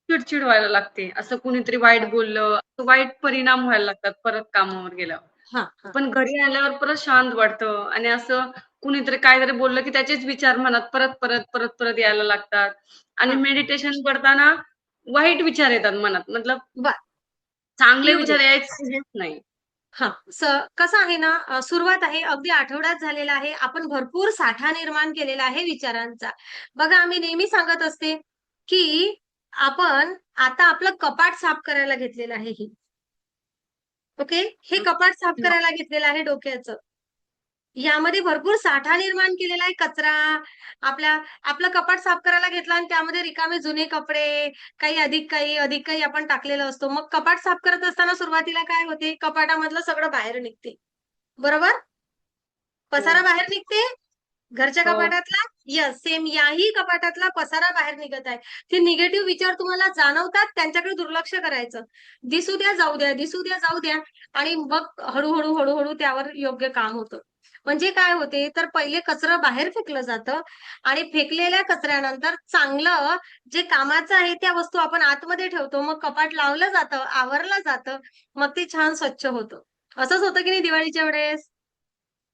चिडचिड व्हायला लागते. असं कुणीतरी वाईट बोललं, वाईट परिणाम व्हायला लागतात परत कामावर गेल्यावर. हा. हा. पण घरी आल्यावर परत शांत वाटतं आणि असं कुणीतरी काहीतरी बोललं की त्याचेच विचार मनात परत यायला लागतात. आणि हा. मेडिटेशन करताना वाईट विचार येतात मनात. मतलब बर. चांगले येऊ दे. विचार यायचे हेच नाही. हा. कसं आहे ना, सुरुवात आहे, अगदी आठवड्यात झालेला आहे. आपण भरपूर साठा निर्माण केलेला आहे विचारांचा. बघा, आम्ही नेहमी सांगत असते की आपण आता आपलं कपाट साफ करायला घेतलेलं आहे ही. ओके? हे कपाट साफ करायला घेतलेलं आहे डोक्याचं. यामध्ये भरपूर साठा निर्माण केलेला आहे, कचरा. आपलं कपाट साफ करायला घेतला आणि त्यामध्ये रिकामे जुने कपडे, अधिक काही आपण टाकलेलं असतो. मग कपाट साफ करत असताना सुरुवातीला काय होते? कपाटामधलं सगळं बाहेर निघते. बरोबर? पसारा बाहेर निघते घरच्या हो. कपाटातला. यस, सेम याही कपाटातला पसारा बाहेर निघत आहे. ते निगेटिव्ह विचार तुम्हाला जाणवतात, त्यांच्याकडे दुर्लक्ष करायचं. दिसू द्या, जाऊ द्या, दिसू द्या, जाऊ द्या. आणि मग हळूहळू त्यावर योग्य काम होतं. म्हणजे काय होते, तर पहिले कचरं बाहेर फेकलं जातं आणि फेकलेल्या कचऱ्यानंतर चांगलं जे कामाचं आहे त्या वस्तू आपण आतमध्ये ठेवतो. मग कपाट लावलं जातं, आवरलं जातं. मग ते छान स्वच्छ होतं. असंच होतं की नाही दिवाळीच्या वेळेस?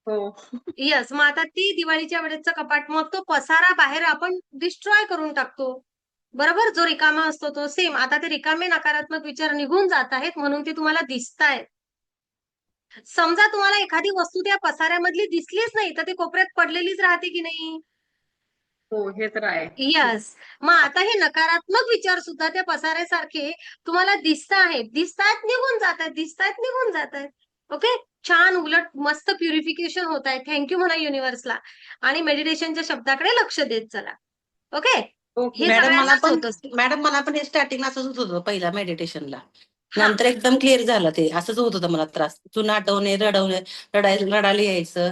हो. येस. मग आता ती दिवाळीच्या वेळेसचं कपाट, मग तो पसारा बाहेर आपण डिस्ट्रॉय करून टाकतो. बरोबर? जो रिकामा असतो तो. सेम आता ते रिकामे नकारात्मक विचार निघून जात आहेत म्हणून ते तुम्हाला दिसतायत. समजा तुम्हाला एखादी वस्तू त्या पसाऱ्यामधली दिसलीच नाही, तर ती कोपऱ्यात पडलेलीच राहते की नाही? हो, हे तर आहे. येस. मग आता हे नकारात्मक विचार सुद्धा त्या पसाऱ्यासारखे तुम्हाला दिसतायत, निघून जातायत, दिसतायत, निघून जातायत. ओके? छान, उलट मस्त प्युरिफिकेशन होत आहे. थँक्यू म्हणा युनिव्हर्सला. आणि मेडिटेशनच्या शब्दाकडे लक्ष देत चला. ओके? हे मॅडम मला सगळ्यांनाच पण होत असते. मॅडम मला पण हे स्टार्टिंगला असंच होत होतं पहिल्या मेडिटेशनला. हा. नंतर एकदम क्लिअर झालं ते. असंच होत होतं मला त्रास. जुनं आठवणे, रडायला यायचं.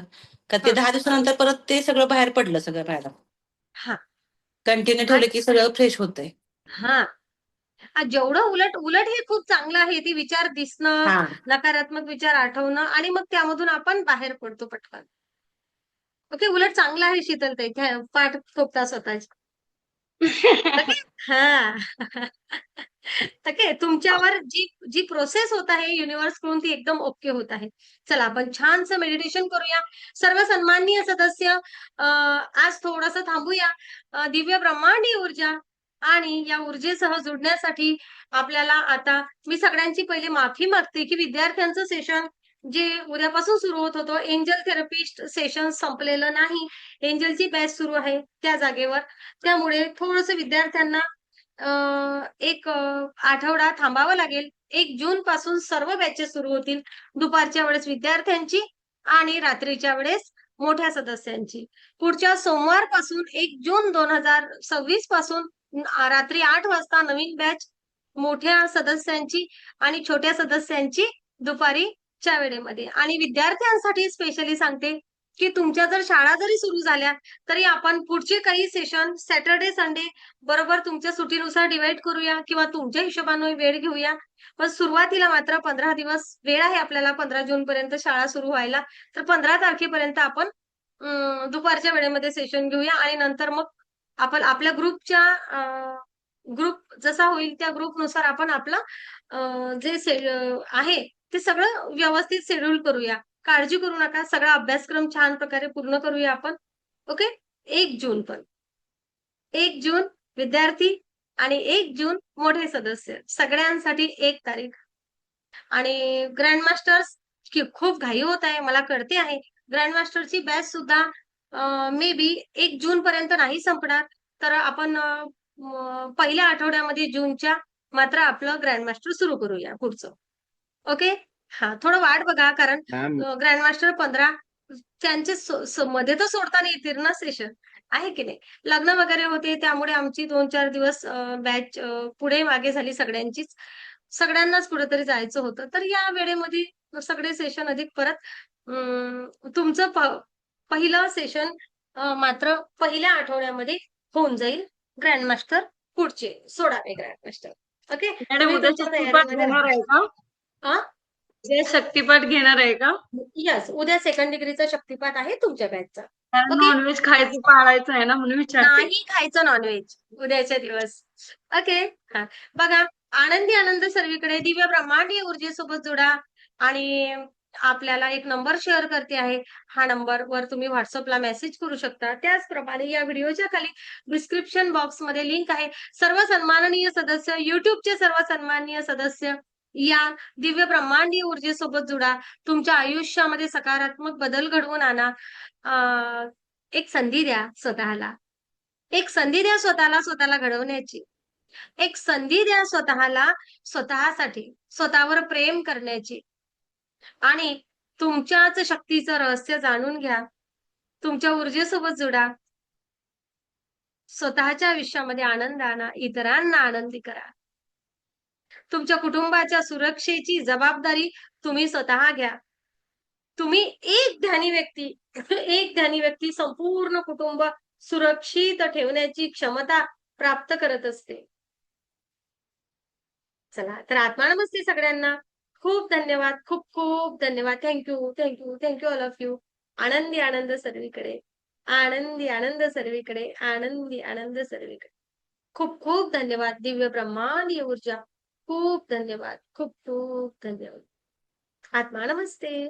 का ते हा. 10 दिवसानंतर परत ते सगळं बाहेर पडलं सगळं मॅडम. हा. कंटिन्यू ठेवलं की सगळं फ्रेश होतंय. हा. जेवढं उलट हे खूप चांगलं आहे. ते विचार दिसणं, हा. नकारात्मक विचार आठवणं आणि मग त्यामधून आपण बाहेर पडतो पटकन. ओके? उलट चांगलं आहे शीतलताई. पाठ थोपता स्वतःची. ओके? हा. ओके. तुमच्यावर जी प्रोसेस होत आहे युनिव्हर्स कडून ती एकदम ओके होत आहे. चला, आपण छानसं मेडिटेशन करूया. सर्व सन्माननीय सदस्य, आज थोडंसं थांबूया. दिव्य ब्रह्मांडीय ऊर्जा आणि या ऊर्जेसह जुडण्यासाठी आपल्याला आता मी सगळ्यांची पहिले माफी मागते की विद्यार्थ्यांचं सेशन जे उद्यापासून सुरू होत होतं, एंजल थेरपिस्ट सेशन संपलेलं नाही. एंजलची बॅच सुरू आहे त्या जागेवर. त्यामुळे थोडंसं विद्यार्थ्यांना एक आठवडा थांबावं लागेल. 1 जून पासून सर्व बॅचेस सुरू होतील. दुपारच्या वेळेस विद्यार्थ्यांची आणि रात्रीच्या वेळेस मोठ्या सदस्यांची. पुढच्या सोमवारपासून 1 जून 2026 पासून रात्री 8 वाजता नवीन बॅच मोठ्या सदस्यांची आणि छोट्या सदस्यांची दुपारीच्या वेळेमध्ये. आणि विद्यार्थ्यांसाठी स्पेशली सांगते की तुमच्या जर शाळा जरी सुरू झाल्या तरी आपण पुढचे काही सेशन सॅटर्डे, संडे बरोबर तुमच्या सुटीनुसार डिवाइड करूया किंवा तुमच्या हिशोबाने वेळ घेऊया. पण सुरुवातीला मात्र 15 दिवस वेळ आहे आपल्याला 15 जून पर्यंत शाळा सुरू व्हायला. तर 15 तारखेपर्यंत आपण दुपारच्या वेळेमध्ये सेशन घेऊया आणि नंतर मग आपण आपल्या ग्रुप जसा होईल त्या ग्रुपनुसार आपण आपलं आहे ते सगळं व्यवस्थित शेड्यूल करूया. काळजी करू नका. सगळा अभ्यासक्रम छान प्रकारे पूर्ण करूया आपण. ओके? 1 जून पण. 1 जून विद्यार्थी आणि 1 जून मोठे सदस्य. सगळ्यांसाठी 1 तारीख. आणि ग्रँड मास्टर्स खूप घाई होत आहे, मला कळते आहे. ग्रँड मास्टरची बॅच सुद्धा मे बी 1 जून पर्यंत नाही संपणार. तर आपण पहिल्या आठवड्यामध्ये जूनच्या मात्र आपलं ग्रँडमास्टर सुरू करूया पुढचं. ओके. हा, थोडं वाट बघा, कारण मॅम ग्रँडमास्टर 15 त्यांचे मध्ये तर सोडता नाही येतील ना सेशन, आहे की नाही. लग्न वगैरे होते, त्यामुळे आमची 2-4 दिवस बॅच पुढे मागे झाली सगळ्यांचीच. सगळ्यांनाच कुठेतरी जायचं होतं. तर या वेळेमध्ये सगळे सेशन अधिक परत तुमचं पहिलं सेशन मात्र पहिल्या आठवड्यामध्ये होऊन जाईल. ग्रँडमास्टर पुढचे 16वे ग्रँडमास्टर. ओके. मॅडम तुम्ही उद्या तुमच्या शक्तिपाठ तयारीमध्ये घेणार आहे राहा. का? हा? उद्या शक्तिपाठ घेणार आहे का? यस, उद्या सेकंड डिग्रीचा शक्तिपाठ आहे तुमच्या बॅचचा. कारण ओके. नॉनव्हेज खायचं पाळायचं आहे ना, म्हणून विचारते. नाही खायचं नॉनव्हेज उद्याच्या दिवस. ओके. हा, बघा, आनंदी आनंद सर्वीकडे दिव्य ब्रह्मांडीय ऊर्जेसोबत जोडा. आणि आपल्याला एक नंबर शेअर करते आहे. हा नंबर वर तुम्ही व्हॉट्सअपला मेसेज करू शकता. त्याचप्रमाणे या व्हिडिओच्या खाली डिस्क्रिप्शन बॉक्समध्ये लिंक आहे. सर्व सन्माननीय सदस्य, युट्यूबचे सर्व सन्माननीय सदस्य, या दिव्य ब्रह्मांडीय ऊर्जेसोबत जुडा. तुमच्या आयुष्यामध्ये सकारात्मक बदल घडवून आणा. एक संधी द्या स्वतःला. एक संधी द्या स्वतःला घडवण्याची. एक संधी द्या स्वतःसाठी, स्वतःवर प्रेम करण्याची. आणि तुमच्याच शक्तीचं रहस्य जाणून घ्या. तुमच्या ऊर्जेसोबत जुडा. स्वतःच्या आयुष्यामध्ये आनंद आणा, इतरांना आनंदी करा. तुमच्या कुटुंबाच्या सुरक्षेची जबाबदारी तुम्ही स्वतः घ्या. तुम्ही एक ध्यानी व्यक्ती संपूर्ण कुटुंब सुरक्षित ठेवण्याची क्षमता प्राप्त करत असते. चला, तर आत्मा नमस्ते सगळ्यांना. खूप धन्यवाद, खूप खूप धन्यवाद. Thank you all of you. आनंदी आनंद सर्वीकडे, आनंदी आनंद सर्वीकडे, आनंदी आनंद सर्वीकडे. खूप खूप धन्यवाद. दिव्य ब्रह्मांडीय ऊर्जा, खूप धन्यवाद, खूप खूप धन्यवाद. आत्मा नमस्ते.